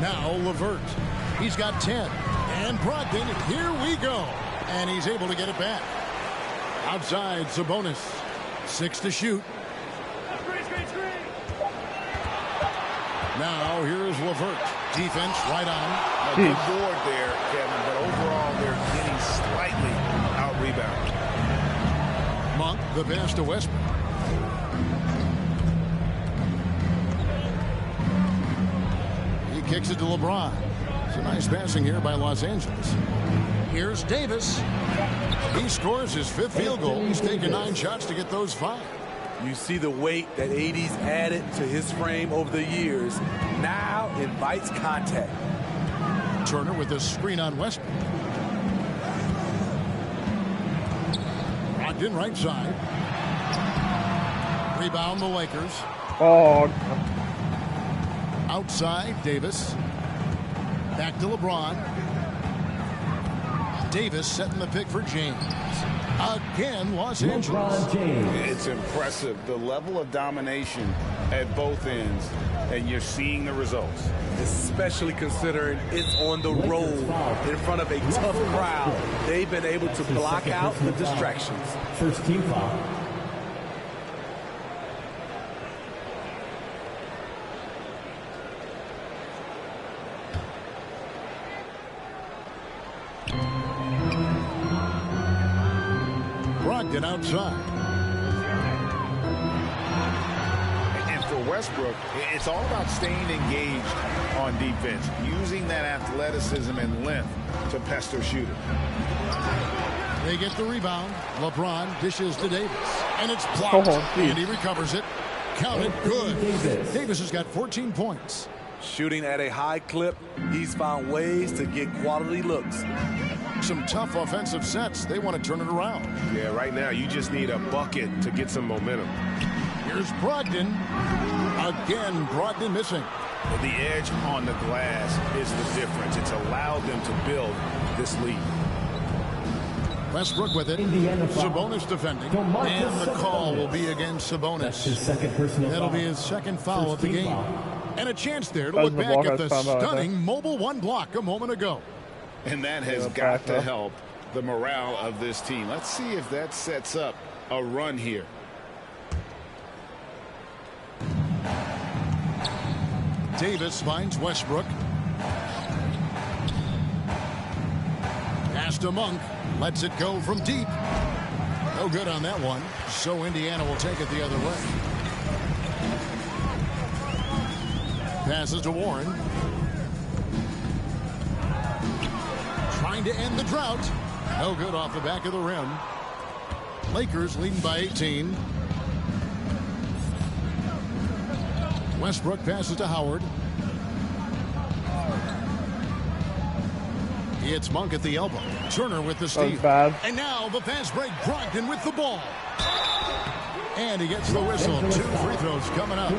Now LeVert. He's got 10. And Brogdon, here we go. And he's able to get it back. Outside, Sabonis. 6 to shoot. Now, here's LeVert. Defense right on. A good board there, Kevin, but overall they're getting slightly out-rebounded. Monk, the pass to Westbrook. Kicks it to LeBron. It's a nice passing here by Los Angeles. Here's Davis. He scores his 5th field goal. He's taken 9 shots to get those 5. You see the weight that AD's added to his frame over the years. Now invites contact. Turner with a screen on Westbrook. Brogdon right side. Rebound the Lakers. Oh. Outside, Davis. Back to LeBron. Davis setting the pick for James. Again, Los Angeles. It's impressive, the level of domination at both ends, and you're seeing the results. Especially considering it's on the road in front of a tough crowd. They've been able to block out the distractions. First team foul. Brogdon outside. And for Westbrook, it's all about staying engaged on defense, using that athleticism and length to pester shooters. They get the rebound. LeBron dishes to Davis. And it's blocked. And he recovers it. Counted good. Davis has got 14 points. Shooting at a high clip, he's found ways to get quality looks. Some tough offensive sets. They want to turn it around. Yeah, right now you just need a bucket to get some momentum. Here's Brogdon. Again, Brogdon missing. Well, the edge on the glass is the difference. It's allowed them to build this lead. Westbrook with it. Sabonis defending. And the call will be against Sabonis. That'll be his second foul of the game. And a chance there to look back at the stunning Mobile One block a moment ago. And that has got to help the morale of this team. Let's see if that sets up a run here. Davis finds Westbrook. Pass to Monk. Lets it go from deep. No good on that one. So Indiana will take it the other way. Passes to Warren. Trying to end the drought. No good off the back of the rim. Lakers leading by 18. Westbrook passes to Howard. He hits Monk at the elbow. Turner with the steal. And now the fast break. Brogdon with the ball. And he gets the whistle. 2 free throws coming up.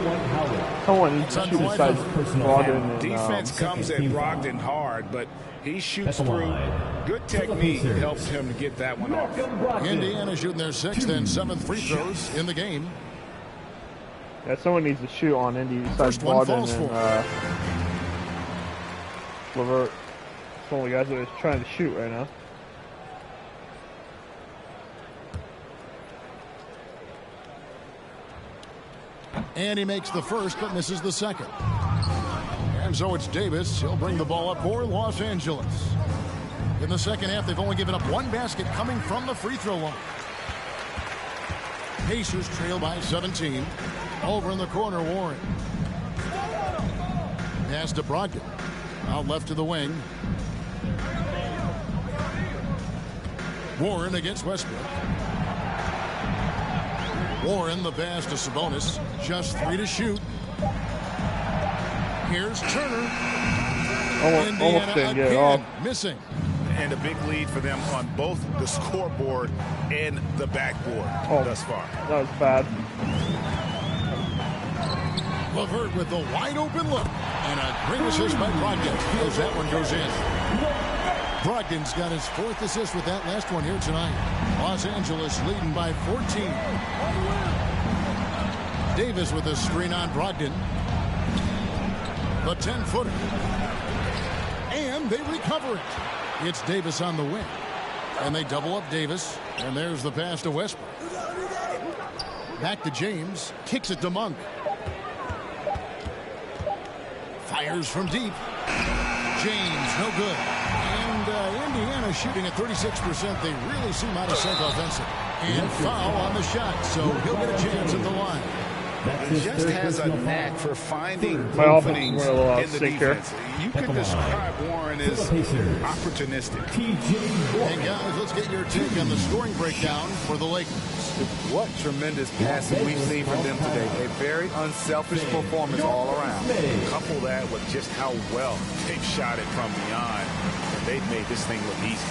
Defense comes at Brogdon hard, but he shoots through. Good technique helps him to get that one off. Indiana shooting their 6th and 7th free throws in the game. Yeah, someone needs to shoot on Indy besides Brogdon and LeVert. It's one of the guys that is trying to shoot right now. And he makes the first but misses the second. And so it's Davis. He'll bring the ball up for Los Angeles. In the second half, they've only given up 1 basket coming from the free throw line. Pacers trail by 17. Over in the corner, Warren. Pass to Brogdon. Out left to the wing. Warren against Westbrook. Warren, the pass to Sabonis. Just 3 to shoot. Here's Turner. Indiana again, missing. And a big lead for them on both the scoreboard and the backboard thus far. That was bad. LeVert with the wide open look. And a great assist by Brogdon. As that one goes in. Brogdon's got his 4th assist with that last one here tonight. Los Angeles leading by 14. Davis with a screen on Brogdon. The 10-footer. And they recover it. It's Davis on the wing. And they double up Davis. And there's the pass to Westbrook. Back to James. Kicks it to Monk. Fires from deep. James, no good. And Indiana shooting at 36%. They really seem out of sync offensive. And foul on the shot, so he'll get a chance at the line. He just has a knack for finding My offense openings went a little out in of the sync here. defense. You could describe Warren as opportunistic. And guys, let's get your take on the scoring breakdown for the Lakers. What tremendous passing we've seen from them today. A very unselfish performance all around. Couple that with just how well they've shot it from beyond, and they've made this thing look easy.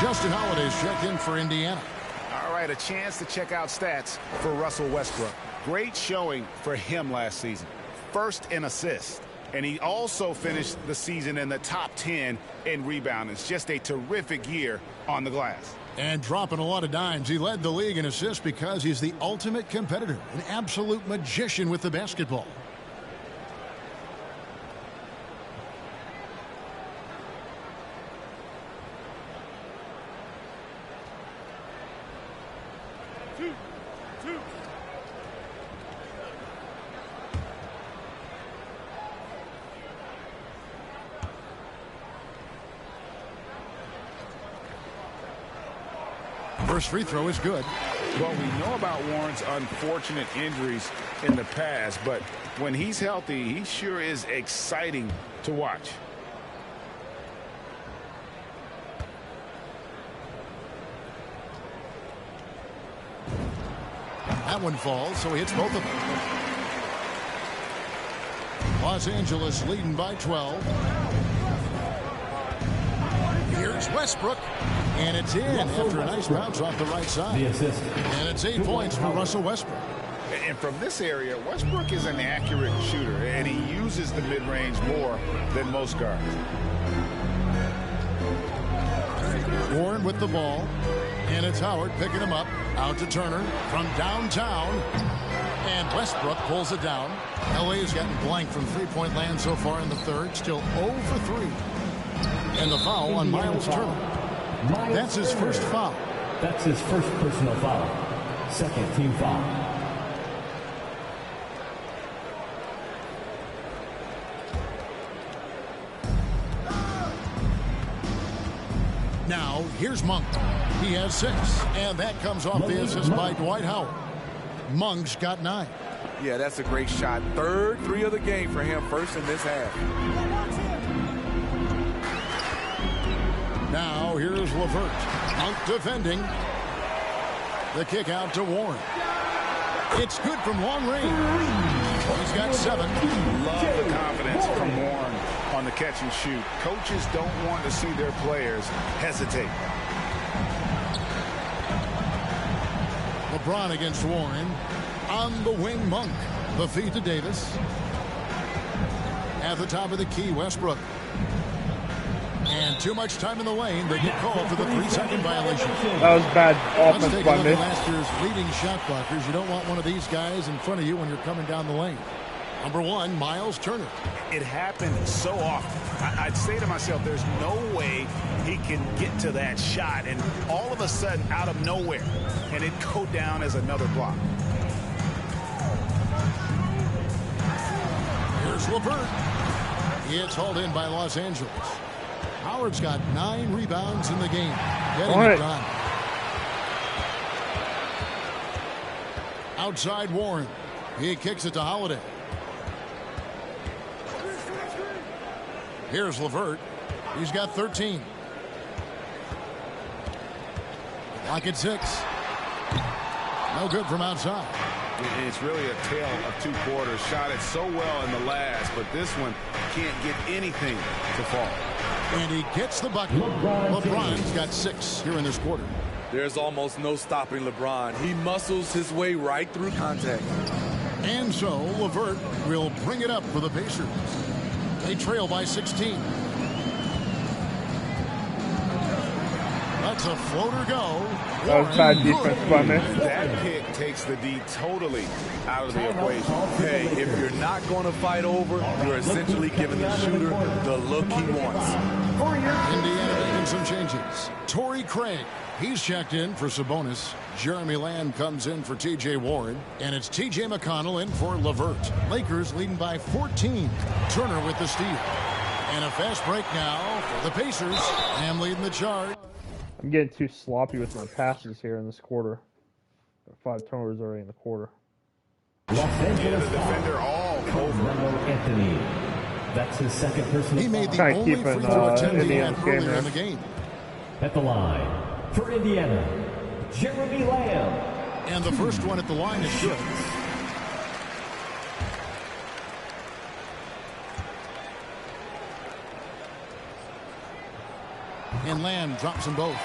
Justin Holiday's checked in for Indiana. All right, a chance to check out stats for Russell Westbrook. Great showing for him last season. First in assists. And he also finished the season in the top 10 in rebounding. It's just a terrific year on the glass. And dropping a lot of dimes. He led the league in assists because he's the ultimate competitor. An absolute magician with the basketball. First free throw is good. Well, we know about Warren's unfortunate injuries in the past, but when he's healthy, he sure is exciting to watch. That one falls, so he hits both of them. Los Angeles leading by 12. Here's Westbrook. And it's in after a nice bounce off the right side. And it's 8 points for Russell Westbrook. And from this area, Westbrook is an accurate shooter, and he uses the mid-range more than most guards. Warren with the ball. And it's Howard picking him up. Out to Turner from downtown. And Westbrook pulls it down. LA has gotten blank from three-point land so far in the third. Still 0 for 3. And the foul on Miles Turner. That's his first foul. That's his first personal foul. Second team foul. Now, here's Monk. He has 6. And that comes off the assist by Dwight Howard. Monk's got 9. Yeah, that's a great shot. Third 3 of the game for him, first in this half. Now, here's LeVert. Monk defending. The kick out to Warren. It's good from long range. He's got 7. Love the confidence from Warren on the catch and shoot. Coaches don't want to see their players hesitate. LeBron against Warren. On the wing, Monk. The feed to Davis. At the top of the key, Westbrook. And too much time in the lane. They get called for the 3-second violation. That was bad Let's offense take a by look me. at last year's leading shot blockers. You don't want one of these guys in front of you when you're coming down the lane. Number 1, Miles Turner. It happened so often. I'd say to myself, there's no way he can get to that shot, and all of a sudden, out of nowhere, and it go down as another block. Here's LeVert. It's hauled in by Los Angeles. Howard's got 9 rebounds in the game. Getting it done. Outside Warren. He kicks it to Holiday. Here's LeVert. He's got 13. Clock at 6. No good from outside. It's really a tale of 2 quarters. Shot it so well in the last, but this one can't get anything to fall. And he gets the bucket. LeBron's got 6 here in this quarter. There's almost no stopping LeBron. He muscles his way right through contact. And so LeVert will bring it up for the Pacers. They trail by 16. That's a floater go. That was bad defense by me. That pick takes the D totally out of the equation. Hey, if you're not going to fight over, you're essentially giving the shooter the look he wants. Indiana making some changes. Torrey Craig, he's checked in for Sabonis. Jeremy Lamb comes in for T.J. Warren. And it's T.J. McConnell in for LeVert. Lakers leading by 14. Turner with the steal. And a fast break now for the Pacers. Lamb leading the charge. I'm getting too sloppy with my passes here in this quarter. 5 turnovers already in the quarter. Los Angeles The defender all over. Carmelo Anthony. That's his second personal He made the Kinda only keeping, free throw attempt he had Indiana's game earlier there. in the game. at the line. For Indiana, Jeremy Lamb. And the first one at the line is good. And Lamb drops them both.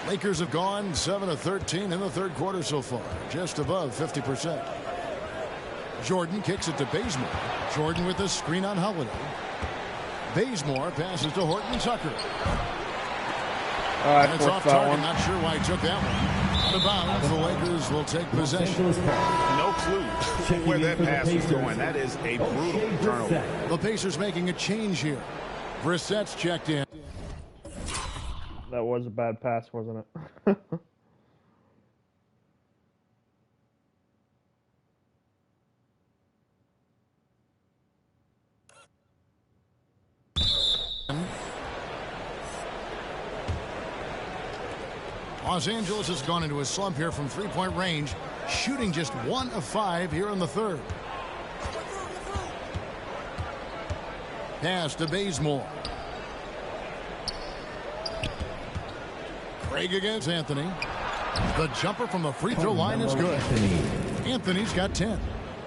Lakers have gone 7 of 13 in the third quarter so far, just above 50%. Jordan kicks it to Bazemore. Jordan with a screen on Holiday. Bazemore passes to Horton Tucker. All right, And it's off target. Not sure why he took that one. Out of bounds, the Lakers will take possession. No clue where that pass was going. That is a brutal turnover. The Pacers making a change here. Brissett's checked in. That was a bad pass, wasn't it? Los Angeles has gone into a slump here from three-point range, shooting just 1 of 5 here in the third. Pass to Bazemore. Craig against Anthony. The jumper from the free throw line is good. Anthony's got 10.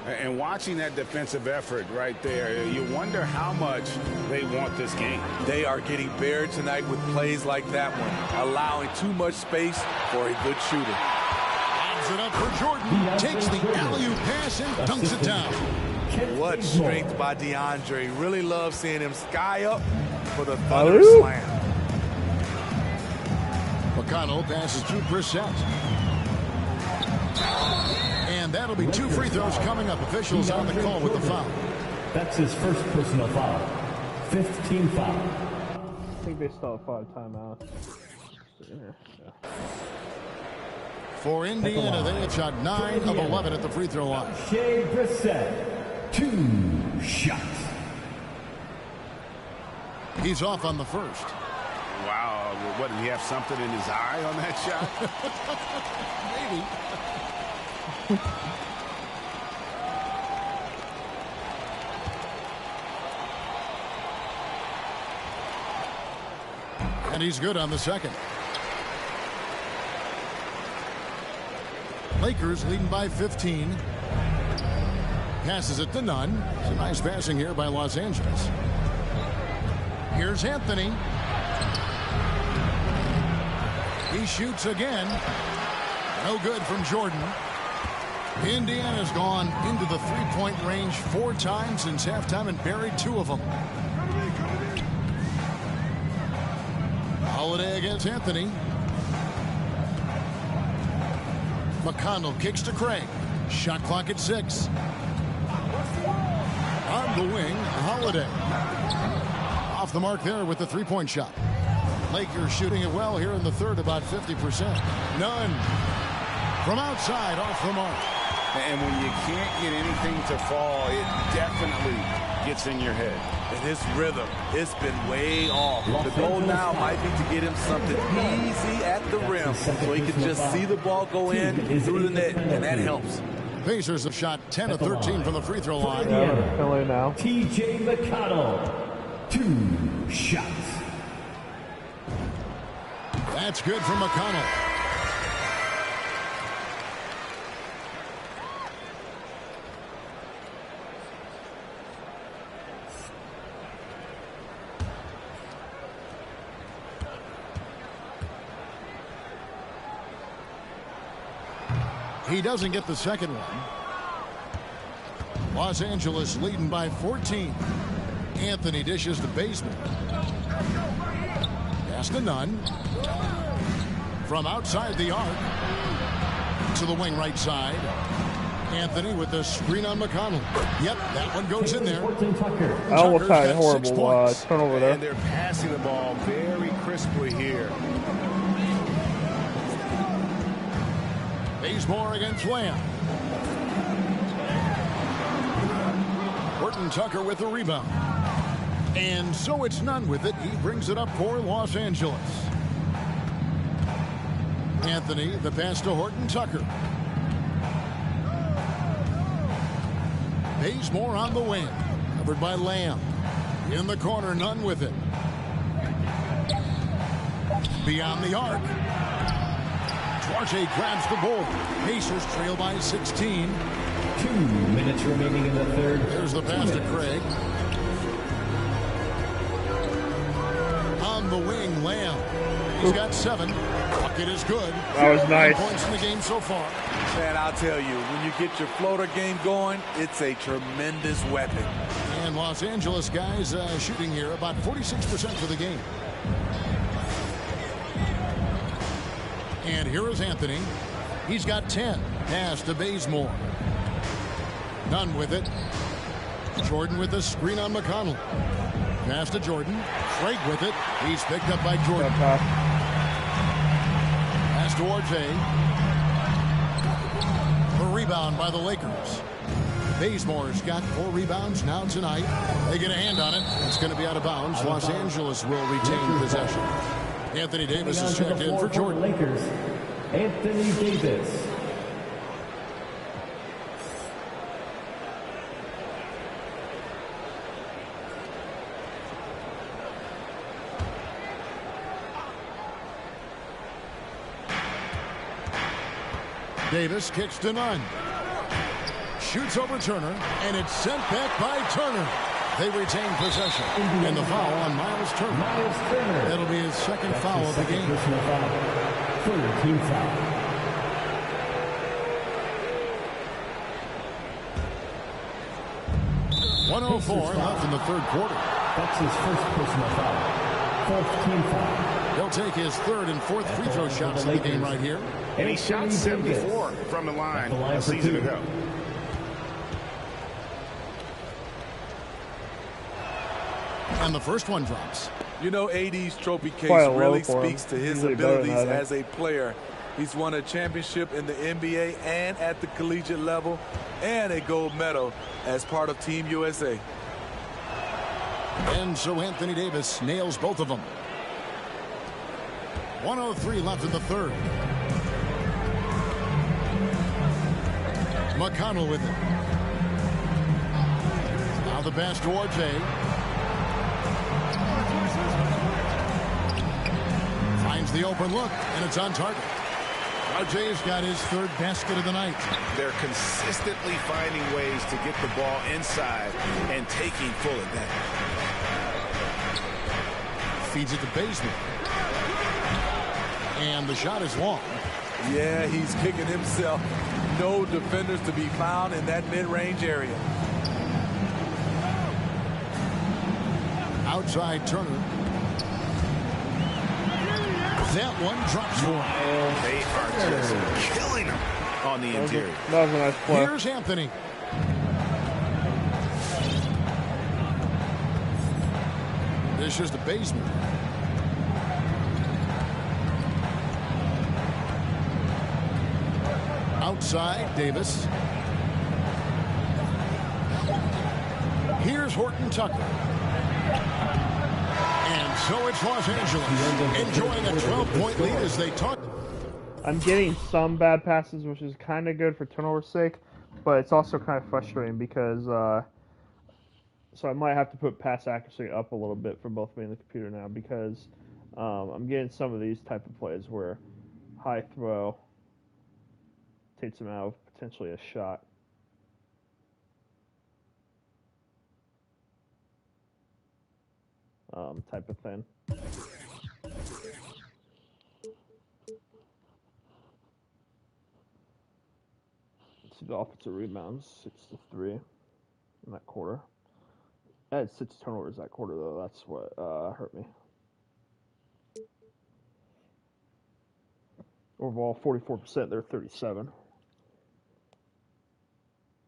And watching that defensive effort right there, you wonder how much they want this game. They are getting buried tonight with plays like that one, allowing too much space for a good shooter. Lobs it up for Jordan. Takes the alley-oop pass and dunks it down. What strength by DeAndre. Really love seeing him sky up for the Thunder Alley-oop. slam. McConnell passes to Brissett. And that'll be 2 free throws coming up. Officials on the call with the foul. That's his first personal foul. 15 foul. I think they still have 5 timeouts. Yeah. For Indiana, they have shot 9 of 11 at the free throw line. Shea Brissett. 2 shots. He's off on the first. Wow, what, did he have something in his eye on that shot? Maybe. And he's good on the second. Lakers leading by 15. Passes it to Nunn. It's a nice passing here by Los Angeles. Here's Anthony. He shoots again. No good from Jordan. Indiana's gone into the three-point range 4 times since halftime and buried 2 of them. Holiday against Anthony. McConnell kicks to Craig. Shot clock at 6. On the wing, Holiday. Off the mark there with the three-point shot. Lakers shooting it well here in the third, about 50%. Nunn from outside, off the mark. And when you can't get anything to fall, it definitely gets in your head. And his rhythm, it's been way off. The goal now might be to get him something easy at the rim so he can just see the ball go in through the net, and that helps. Pacers have shot 10 of 13 from the free throw line. Penalty now. T.J. McConnell. 2 shots. That's good from McConnell. He doesn't get the second one. Los Angeles leading by 14. Anthony dishes to Bazemore. Pass to Nunn. From outside the arc to the wing right side. Anthony with the screen on McConnell. Yep, that one goes in there. I almost had a horrible turnover there. And they're passing the ball very crisply here. Bazemore against Lamb. Horton Tucker with the rebound. And so it's Nunn with it. He brings it up for Los Angeles. Anthony, the pass to Horton Tucker. Bazemore on the wing. Covered by Lamb. In the corner, Nunn with it. Beyond the arc. Duarte grabs the ball. Pacers trail by 16. 2 minutes remaining in the third. There's the pass to Craig. On the wing, Lamb. He's got 7. Bucket is good. That was nice. 9 points in the game so far. Man, I'll tell you, when you get your floater game going, it's a tremendous weapon. And Los Angeles guys shooting here about 46% for the game. And here is Anthony. He's got 10. Pass to Bazemore. Nunn with it. Jordan with the screen on McConnell. Pass to Jordan. Craig with it. He's picked up by Jordan. Pass to Orte. The rebound by the Lakers. Bazemore's got 4 rebounds now tonight. They get a hand on it. It's going to be out of bounds. Los Angeles will retain possession. Anthony Davis is checked in for Jordan. Lakers, Anthony Davis. Davis kicks to Nunn. Shoots over Turner, and it's sent back by Turner. They retain possession. And the foul on Miles Turner. That'll be his second foul of the game. Personal foul. Third team foul. .104 left in the third quarter. That's his first personal foul. Fourth team foul. He'll take his third and fourth free throw shots in the game right here. And he shot 74 from the line a season ago. And the first one drops. You know, AD's trophy case Quite low really for him. speaks to his Usually better than abilities that. as a player. He's won a championship in the NBA and at the collegiate level, and a gold medal as part of Team USA. And so Anthony Davis nails both of them. 1:03 left in the third. McConnell with it. Now the pass to Orte. Finds the open look, and it's on target. RJ's got his third basket of the night. They're consistently finding ways to get the ball inside and taking full advantage. Feeds it to Bazemore. And the shot is long. Yeah, he's kicking himself. No defenders to be found in that mid-range area. Outside Turner. That one drops one. They are just killing him on the interior. That was a nice play. Here's Anthony. This is the basement. Outside, Davis. Here's Horton Tucker. And so it's Los Angeles enjoying a 12-point lead as they talk. I'm getting some bad passes, which is kind of good for turnover's sake, but it's also kind of frustrating because, so I might have to put pass accuracy up a little bit for both me and the computer now because I'm getting some of these type of plays where high throw takes them out of potentially a shot. Type of thing. See the offensive rebounds, 6-3 in that quarter. I had 6 turnovers that quarter though. That's what hurt me. Overall, 44%. They're 37.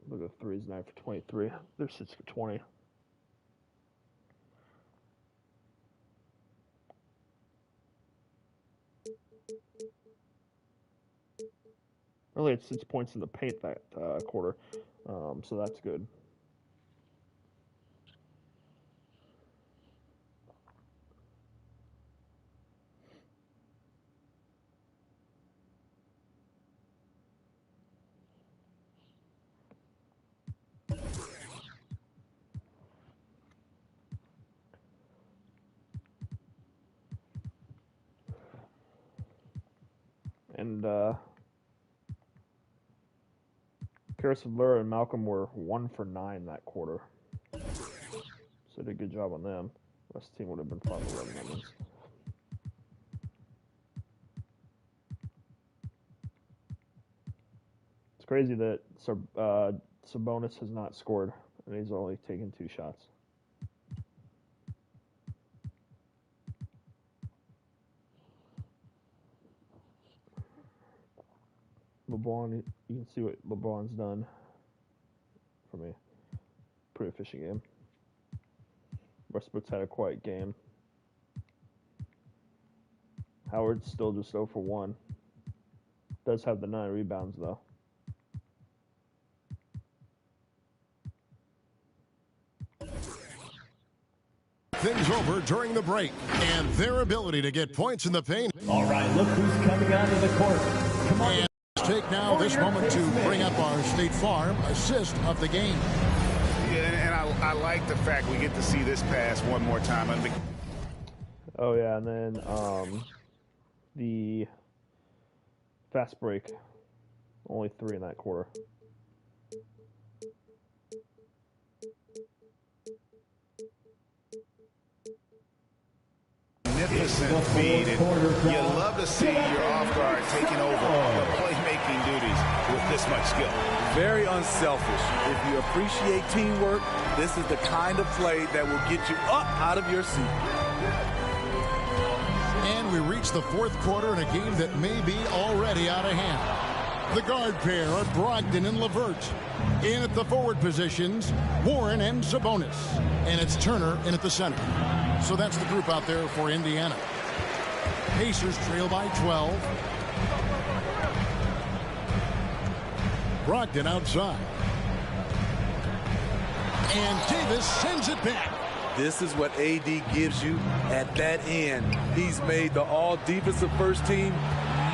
Look at the threes, 9 for 23. They're 6 for 20. Only had 6 points in the paint that quarter, so that's good. And Karis LeVert and Malcolm were 1 for 9 that quarter. So did a good job on them. The rest of the team would have been 5 for 11 on this. It's crazy that Sabonis has not scored, and he's only taken 2 shots. LeBron, you can see what LeBron's done for me. Pretty efficient game. Westbrook's had a quiet game. Howard's still just 0 for 1. Does have the 9 rebounds, though. Things over during the break, and their ability to get points in the paint. All right, look who's coming onto the court. Come on. And take now this moment to bring up our State Farm assist of the game. Yeah, and I like the fact we get to see this pass one more time. Oh, yeah, and then the fast break. Only 3 in that quarter. Magnificent feed. And you love to see your off guard taking over the playmaking duties with this much skill. Very unselfish. If you appreciate teamwork, this is the kind of play that will get you up out of your seat. And we reach the 4th quarter in a game that may be already out of hand. The guard pair are Brogdon and LeVert. In at the forward positions, Warren and Sabonis. And it's Turner in at the center. So that's the group out there for Indiana. Pacers trail by 12. Brogdon outside. And Davis sends it back. This is what AD gives you at that end. He's made the all-defensive first team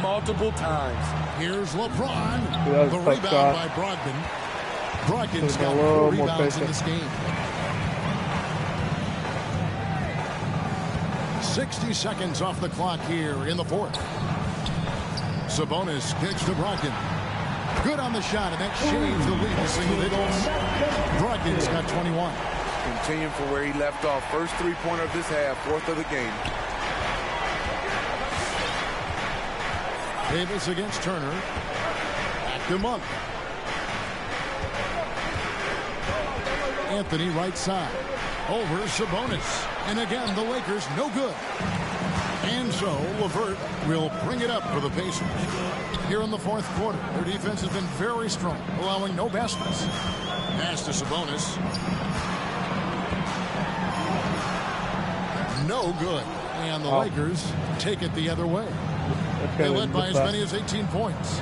multiple times. Here's LeBron. The rebound by Brogdon. Brogdon's got 4 rebounds in this game. 60 seconds off the clock here in the 4th. Sabonis kicks to Brogdon. Good on the shot, and that shaves the lead to single digits. Brogdon's got 21. Continuing from where he left off. First 3-pointer of this half, 4th of the game. Davis against Turner. Back to Monk. Anthony right side. Over Sabonis. And again, the Lakers no good. And so LeVert will bring it up for the Pacers. Here in the 4th quarter, their defense has been very strong, allowing no baskets. Pass to Sabonis. No good. And the Lakers take it the other way. They led by as many as 18 points.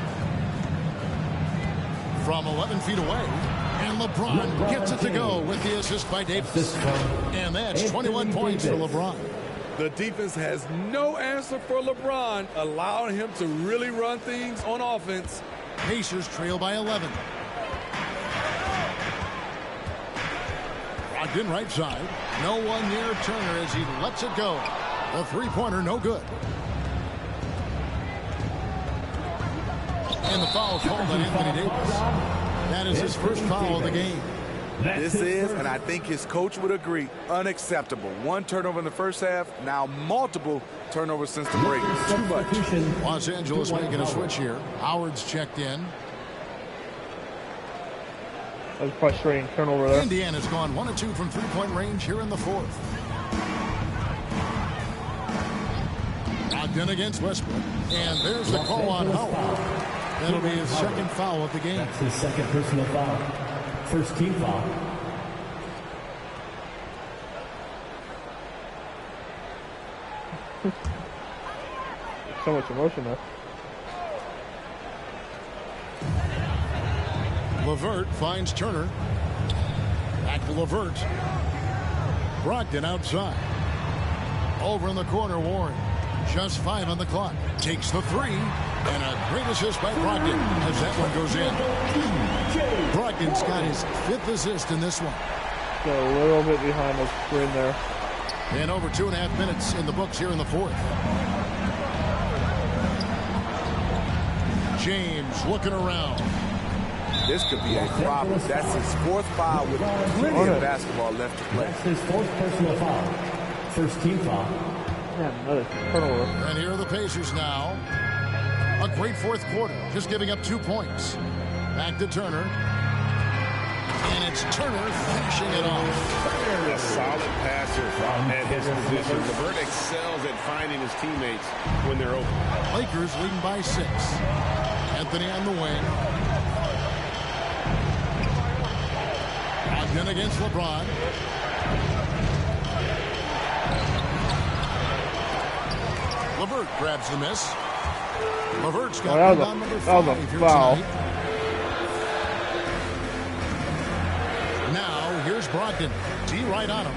From 11 feet away. And LeBron gets it to go with the assist by Davis. And that's 21 points for LeBron. The defense has no answer for LeBron, allowing him to really run things on offense. Pacers trail by 11. Brogdon right side. No one near Turner as he lets it go. The 3-pointer no good. And the foul called on Anthony Davis. That is his first foul of the game. This is, and I think his coach would agree, unacceptable. 1 turnover in the first half, now multiple turnovers since the break. Too much. Los Angeles making a switch here. Howard's checked in. That was a frustrating turnover there. Indiana's gone 1 of 2 from 3-point range here in the 4th. Brogdon against Westbrook. And there's the call on Howard. That'll be his 2nd foul of the game. That's his 2nd personal foul. First team foul. So much emotion there. LeVert finds Turner. Back to LeVert. Brogdon outside. Over in the corner, Warren. Just 5 on the clock. Takes the 3. And a great assist by Brogdon as that one goes in. Brogdon's got his 5th assist in this one. Got a little bit behind the screen there. And over 2.5 minutes in the books here in the 4th. James looking around. This could be a problem. That's his 4th foul with plenty of basketball left to play. That's his 4th personal foul. First team foul. Another turnover. And here are the Pacers now. A great 4th quarter, just giving up 2 points. Back to Turner. And it's Turner finishing it off. A solid passer at his position. LeVert excels at finding his teammates when they're open. Lakers leading by 6. Anthony on the wing. Ogden against LeBron. LeVert grabs the miss. LeVert's got rebound number 5 here foul. tonight. Now, here's Brogdon. D right on him.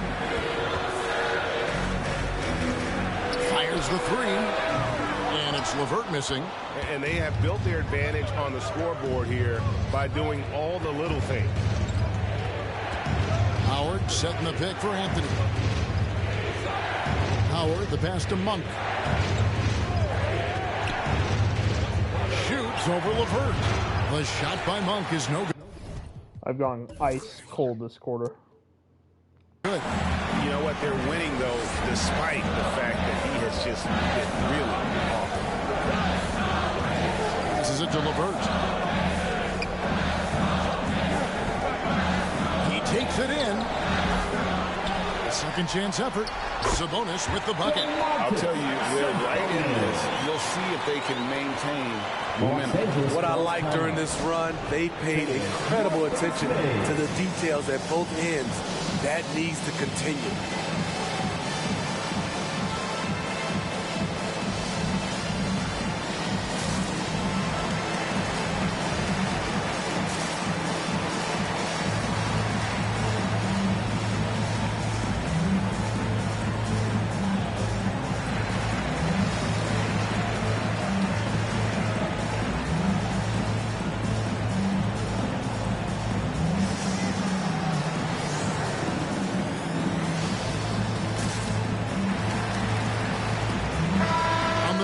Fires the 3. And it's LeVert missing. And they have built their advantage on the scoreboard here by doing all the little things. Howard setting the pick for Anthony. Howard, the pass to Monk. Shoots over LeVert. The shot by Monk is no good. I've gone ice cold this quarter. Good. You know what? They're winning, though, despite the fact that he has just been really awful. This is it to LeVert. He takes it in. A second chance effort. Sabonis with the bucket. I'll tell you, they're right in this. You'll see if they can maintain momentum. What I like during this run, they paid incredible attention to the details at both ends. That needs to continue.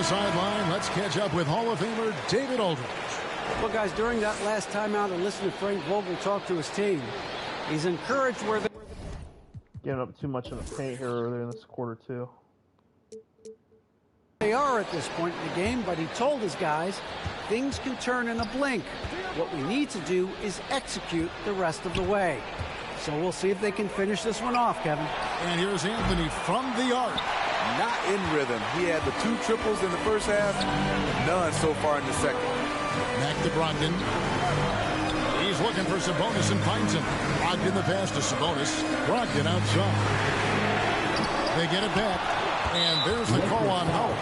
Sideline, let's catch up with Hall of Famer David Aldridge. Well, guys, during that last timeout, I listened to Frank Vogel talk to his team. He's encouraged where Giving up too much in the paint here earlier in this quarter, too. they are at this point in the game, but he told his guys things can turn in a blink. What we need to do is execute the rest of the way. So we'll see if they can finish this one off, Kevin. And here's Anthony from the arc. Not in rhythm. He had the 2 triples in the first half, none so far in the second. Back to Brogdon. He's looking for Sabonis and finds him. Brogdon the pass to Sabonis. Brogdon outside. They get it back. And there's the call on Howard.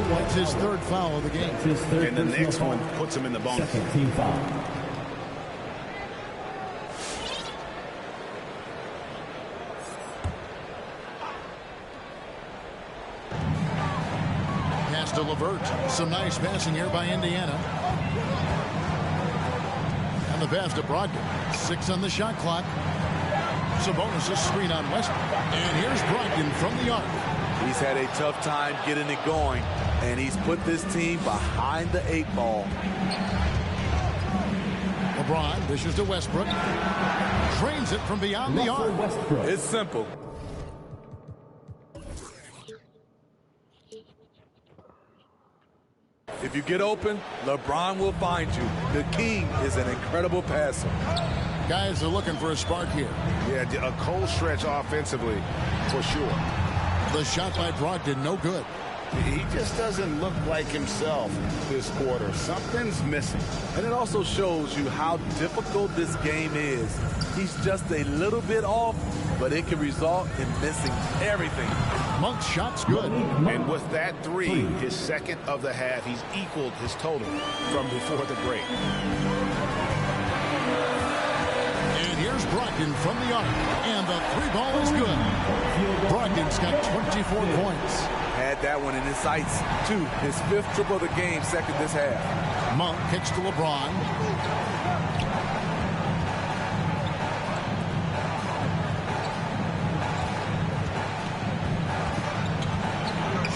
That's his 3rd foul of the game. And the next one puts him in the bonus. Second team foul. Pass to LeVert. Some nice passing here by Indiana. And the pass to Brogdon. 6 on the shot clock. Sabonis a screen on Westbrook. And here's Brogdon from the arc. He's had a tough time getting it going, and he's put this team behind the 8 ball. LeBron dishes to Westbrook. Drains it from beyond the arc. It's simple. If you get open, LeBron will find you. The king is an incredible passer. Guys are looking for a spark here. Yeah, a cold stretch offensively, for sure. The shot by Brogdon, no good. He just doesn't look like himself this quarter. Something's missing. And it also shows you how difficult this game is. He's just a little bit off, but it can result in missing everything. Monk's shot's good. And with that 3, his 2nd of the half, he's equaled his total from before the break. And here's Brogdon from the arc. And the 3 ball is good. Brogdon's got 24 points. Had that one in his sights, too. His 5th triple of the game, 2nd this half. Monk kicks to LeBron.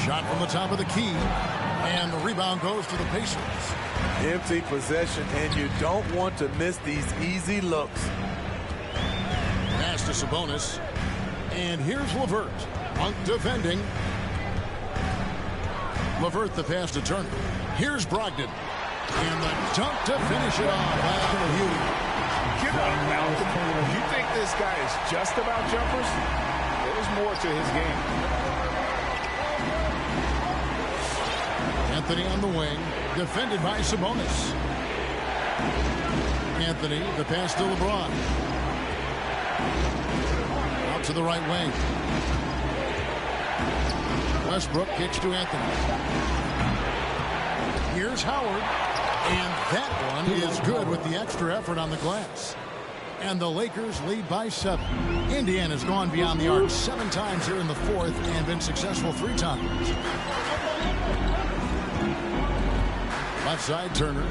Shot from the top of the key. And the rebound goes to the Pacers. Empty possession, and you don't want to miss these easy looks. Pass to Sabonis. And here's LeVert. Monk defending. LeVert the pass to Turner. Here's Brogdon. And the dunk to finish it off. Get out now. You think this guy is just about jumpers? There's more to his game. Anthony on the wing. Defended by Sabonis. Anthony, the pass to LeBron. Out to the right wing. Westbrook kicks to Anthony. Here's Howard. And that one is good with the extra effort on the glass. And the Lakers lead by 7. Indiana's gone beyond the arc 7 times here in the fourth and been successful 3 times. Left side, Turner.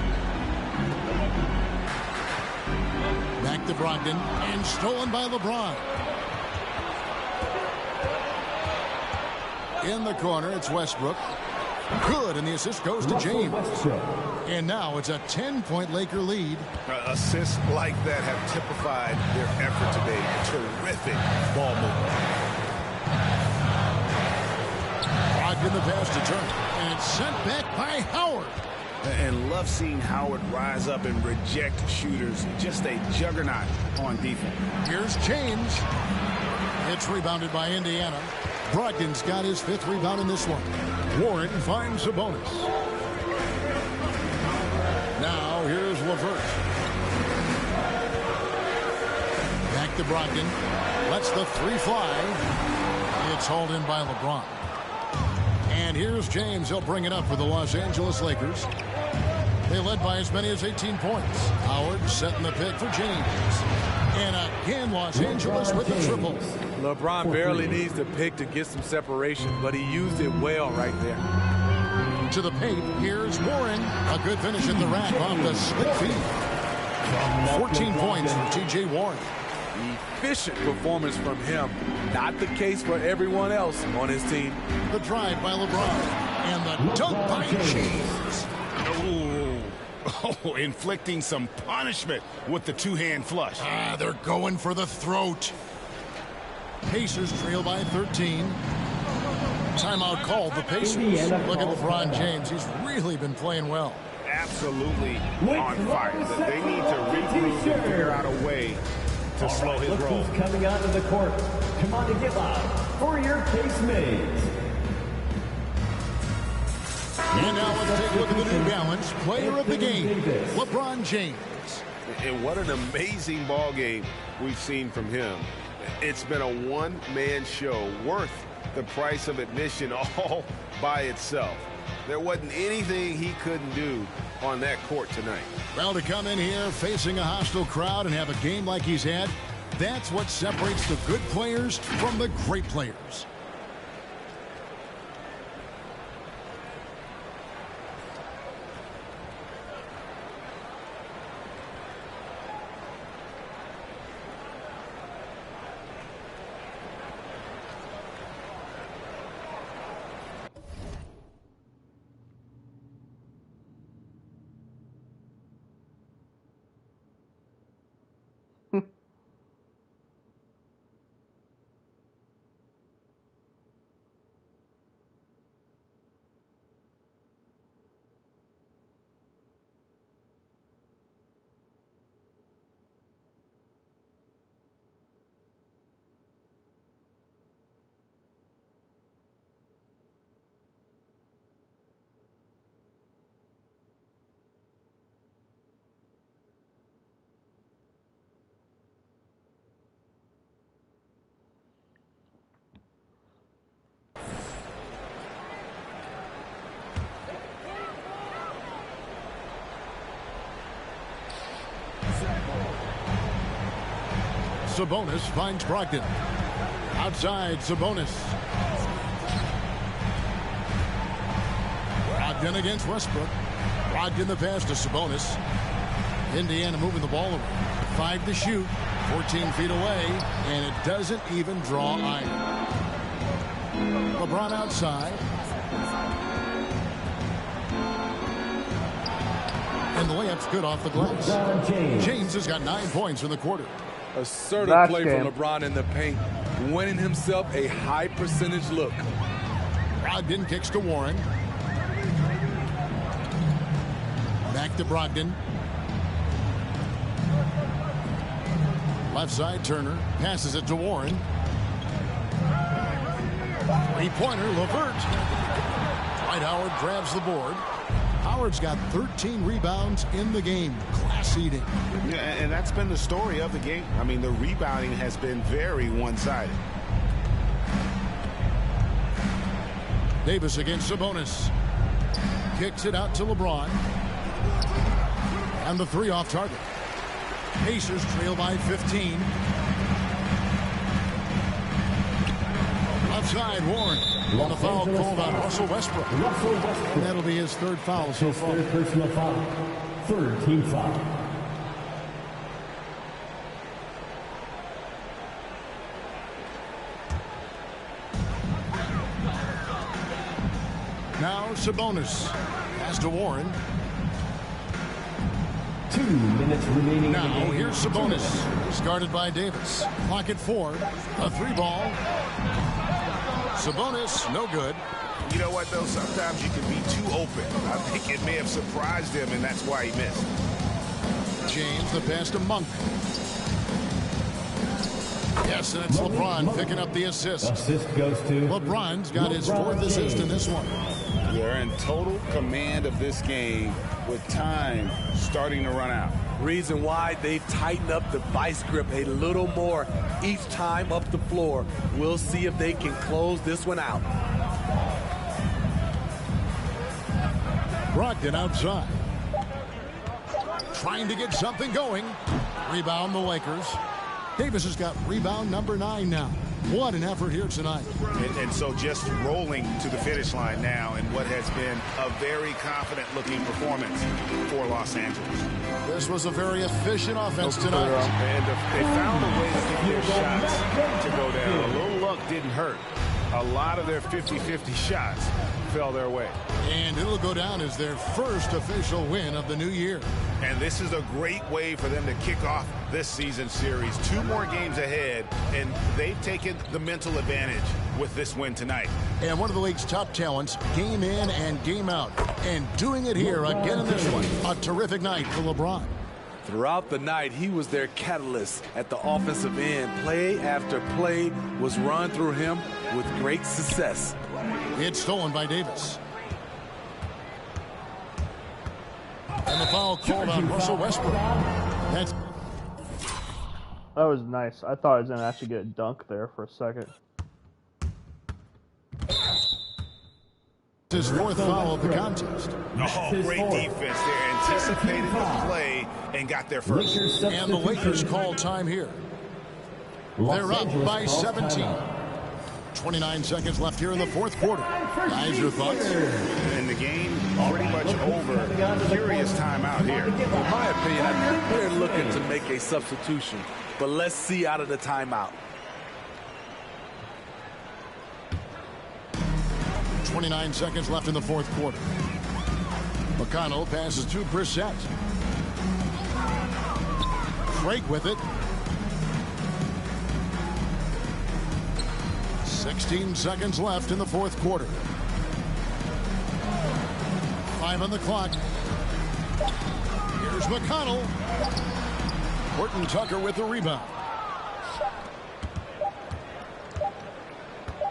Back to Brogdon. And stolen by LeBron. In the corner, it's Westbrook. Good, and the assist goes to James. And now it's a 10-point Laker lead. Assists like that have typified their effort today. Terrific ball movement. Brogdon the pass to Turner. And it's sent back by Howard. And love seeing Howard rise up and reject shooters. Just a juggernaut on defense. Here's James. It's rebounded by Indiana. Brogdon's got his 5th rebound in this one. Warren finds Sabonis. Now here's LeVert. Back to Brogdon. Lets the 3 fly. It's hauled in by LeBron. And here's James. He'll bring it up for the Los Angeles Lakers. They led by as many as 18 points. Howard setting the pick for James. And again, Los Angeles with the triple. LeBron barely needs the pick to get some separation, but he used it well right there. To the paint, here's Warren. A good finish in the rack off the slick feed. 14 points from T.J. Warren. Efficient performance from him. Not the case for everyone else on his team. The drive by LeBron. And the dunk by James. Oh, inflicting some punishment with the 2-hand flush. They're going for the throat. Pacers trail by 13. Timeout called the Pacers. Look at LeBron James. He's really been playing well. Absolutely on fire. They need to regroup and figure out a way to slow his roll. Look who's coming onto the court. Come on to give up for your Casemates. And now let's take a look at the New Balance Player of the Game, LeBron James. And what an amazing ball game we've seen from him. It's been a one-man show worth the price of admission all by itself. There wasn't anything he couldn't do on that court tonight. Well, to come in here facing a hostile crowd and have a game like he's had, that's what separates the good players from the great players. Sabonis finds Brogdon. Outside, Sabonis. Brogdon against Westbrook. Brogdon the pass to Sabonis. Indiana moving the ball around. 5 to shoot. 14 feet away. And it doesn't even draw either. LeBron outside. And the layup's good off the glass. James has got 9 points in the quarter. Assertive play from LeBron in the paint, winning himself a high percentage look. Brogdon kicks to Warren. Back to Brogdon. Left side, Turner passes it to Warren. Three-pointer, LeVert. Dwight Howard grabs the board. Howard's got 13 rebounds in the game. Class eating. Yeah, and that's been the story of the game. I mean, the rebounding has been very one-sided. Davis against Sabonis. Kicks it out to LeBron. And the three off target. Pacers trail by 15. Outside, Warren. On the foul called on Russell Westbrook. And that'll be his third foul so far. Third personal foul. Third team foul. Now Sabonis. Pass to Warren. 2 minutes remaining. Now here's Sabonis. Guarded by Davis. Clock at 4. A 3-ball. Sabonis, no good. You know what, though? Sometimes you can be too open. I think it may have surprised him, and that's why he missed. James, the pass to Monk. Yes, and it's LeBron picking up the assist. Assist goes to LeBron's got his 4th assist in this one. They're in total command of this game with time starting to run out. Reason why they've tightened up the vice grip a little more each time up the floor. We'll see if they can close this one out. Brogdon outside. Trying to get something going. Rebound the Lakers. Davis has got rebound number 9 now. What an effort here tonight. And so just rolling to the finish line now in what has been a very confident-looking performance for Los Angeles. This was a very efficient offense tonight. And they found a way to get their shots to go down. A little luck didn't hurt. A lot of their 50-50 shots fell their way. And it'll go down as their first official win of the new year. And this is a great way for them to kick off this season series. 2 more games ahead, and they've taken the mental advantage with this win tonight. And one of the league's top talents, game in and game out. And doing it here again in this one. A terrific night for LeBron. Throughout the night, he was their catalyst at the offensive end. Play after play was run through him with great success. It's stolen by Davis. And the foul called on Russell Westbrook. That was nice. I thought I was going to actually get a dunk there for a second. His 4th foul of the contest. Oh, great defense there. Anticipated the play and got there first. And the Lakers call time here. They're up by 17. 29 seconds left here in the 4th quarter. Guys, your thoughts? And the game pretty much over. Curious timeout here. In my opinion, I think they're looking to make a substitution. But let's see out of the timeout. 29 seconds left in the 4th quarter. McConnell passes to Brissett. Drake with it. 16 seconds left in the 4th quarter. 5 on the clock. Here's McConnell. Horton Tucker with the rebound.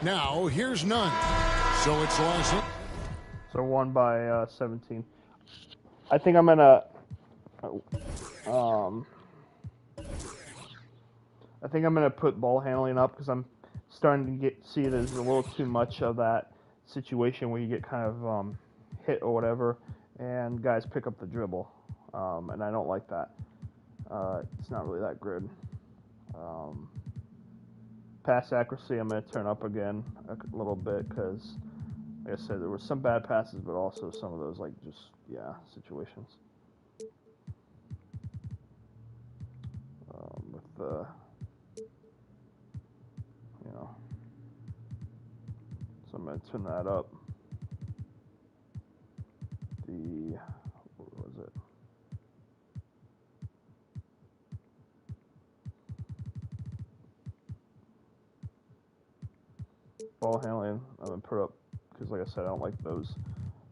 Now here's Nunn. So it's Larson. So won by 17. I think I'm gonna. I think I'm gonna put ball handling up because I'm starting to see there's a little too much of that situation where you get kind of hit or whatever, and guys pick up the dribble, and I don't like that. It's not really that good. Pass accuracy, I'm going to turn up again a little bit because, like I said, there were some bad passes, but also some of those, like, just, situations. With the, so I'm going to turn that up. What was it? ball handling. I'm going to put up, because like I said, I don't like those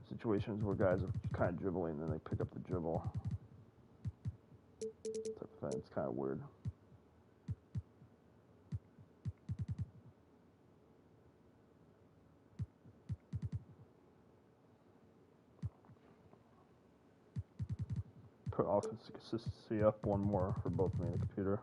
situations where guys are kind of dribbling and then they pick up the dribble. Type of thing. It's kind of weird. Put offensive consistency up one more for both me and the computer.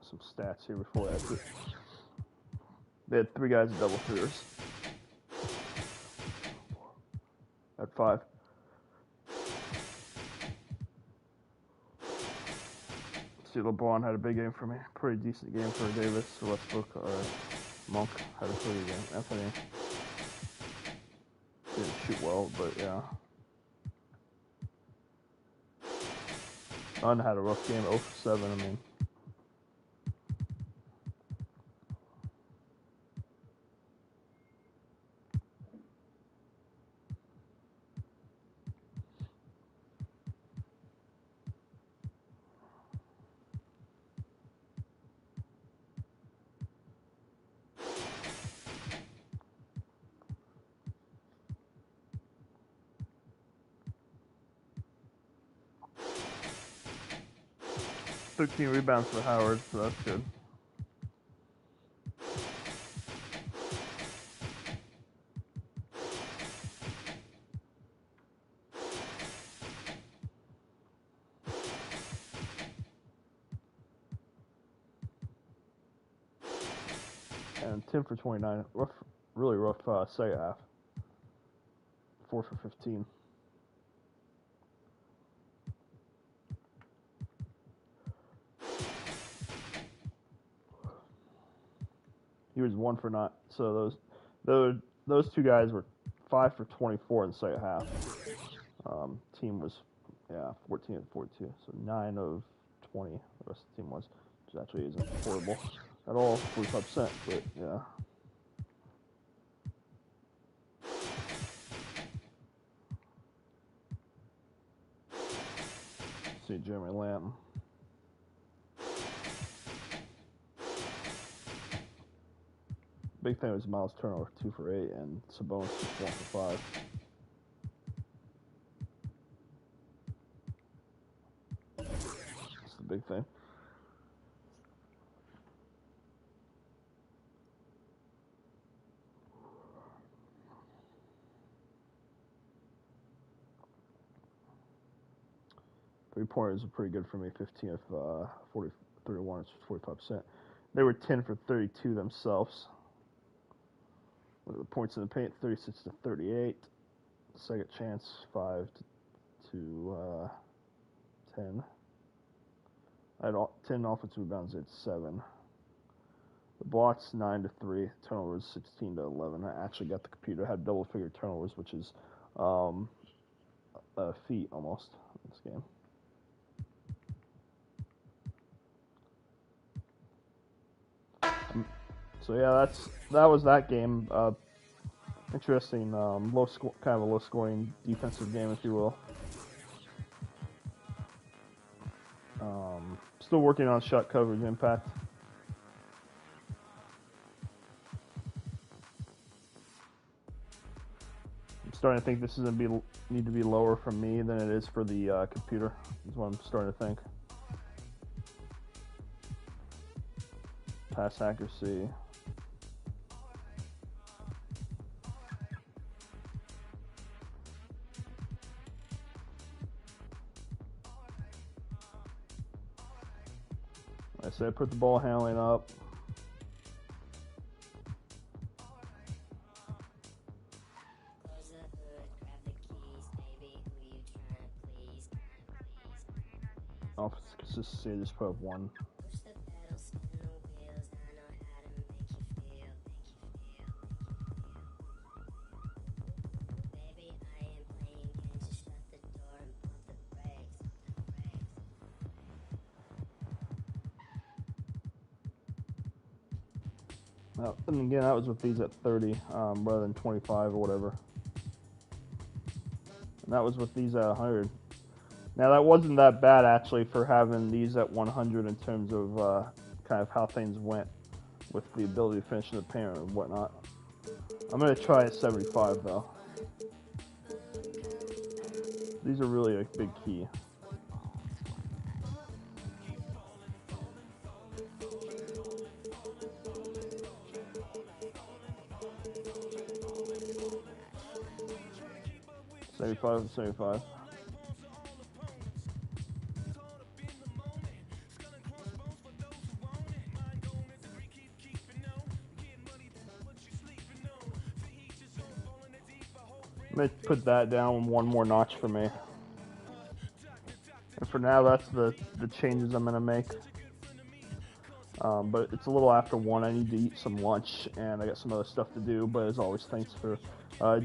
Some stats here before I exit. They had 3 guys in double figures. At 5. See, LeBron had a big game for me. Pretty decent game for Davis. Westbrook or Monk had a pretty good game. Anthony didn't shoot well, but yeah. Nunn had a rough game, 0 for 7. I mean, 13 rebounds for Howard, so that's good. And 10 for 29. Rough, really rough second half. 4 for 15. He was 1 for 9. So those 2 guys were 5 for 24 in the second half. Team was 14 and 42. So 9 of 20. The rest of the team was, which actually isn't horrible at all. 45%, but yeah. See Jeremy Lamb. Big thing was Miles Turner, 2 for 8, and Sabonis just 1 for 5. That's the big thing. Three-pointers are pretty good for me, 15 of 31, it's 45%. They were 10 for 32 themselves. Look at the points in the paint, 36 to 38. Second chance, 5 to 10. I had 10 offensive rebounds at 7. The blocks 9 to 3. Turnovers 16 to 11. I actually got the computer. I had double-figure turnovers, which is a feat almost in this game. So yeah, that was that game. Interesting, kind of a low-scoring defensive game, if you will. Still working on shot coverage impact. I'm starting to think this is gonna need to be lower for me than it is for the computer. Is what I'm starting to think. Pass accuracy. I said put the ball handling up. Offensive consistency, just put up 1. And again, that was with these at 30 rather than 25 or whatever. And that was with these at 100. Now, that wasn't that bad, actually, for having these at 100 in terms of kind of how things went with the ability to finish in the paint and whatnot. I'm going to try at 75, though. These are really a big key. $75 to $75. I'm going to put that down one more notch for me. And for now, that's the changes I'm going to make. But it's a little after 1. I need to eat some lunch, and I got some other stuff to do. But as always, thanks for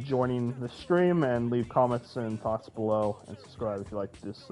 joining the stream, and leave comments and thoughts below, and subscribe if you like this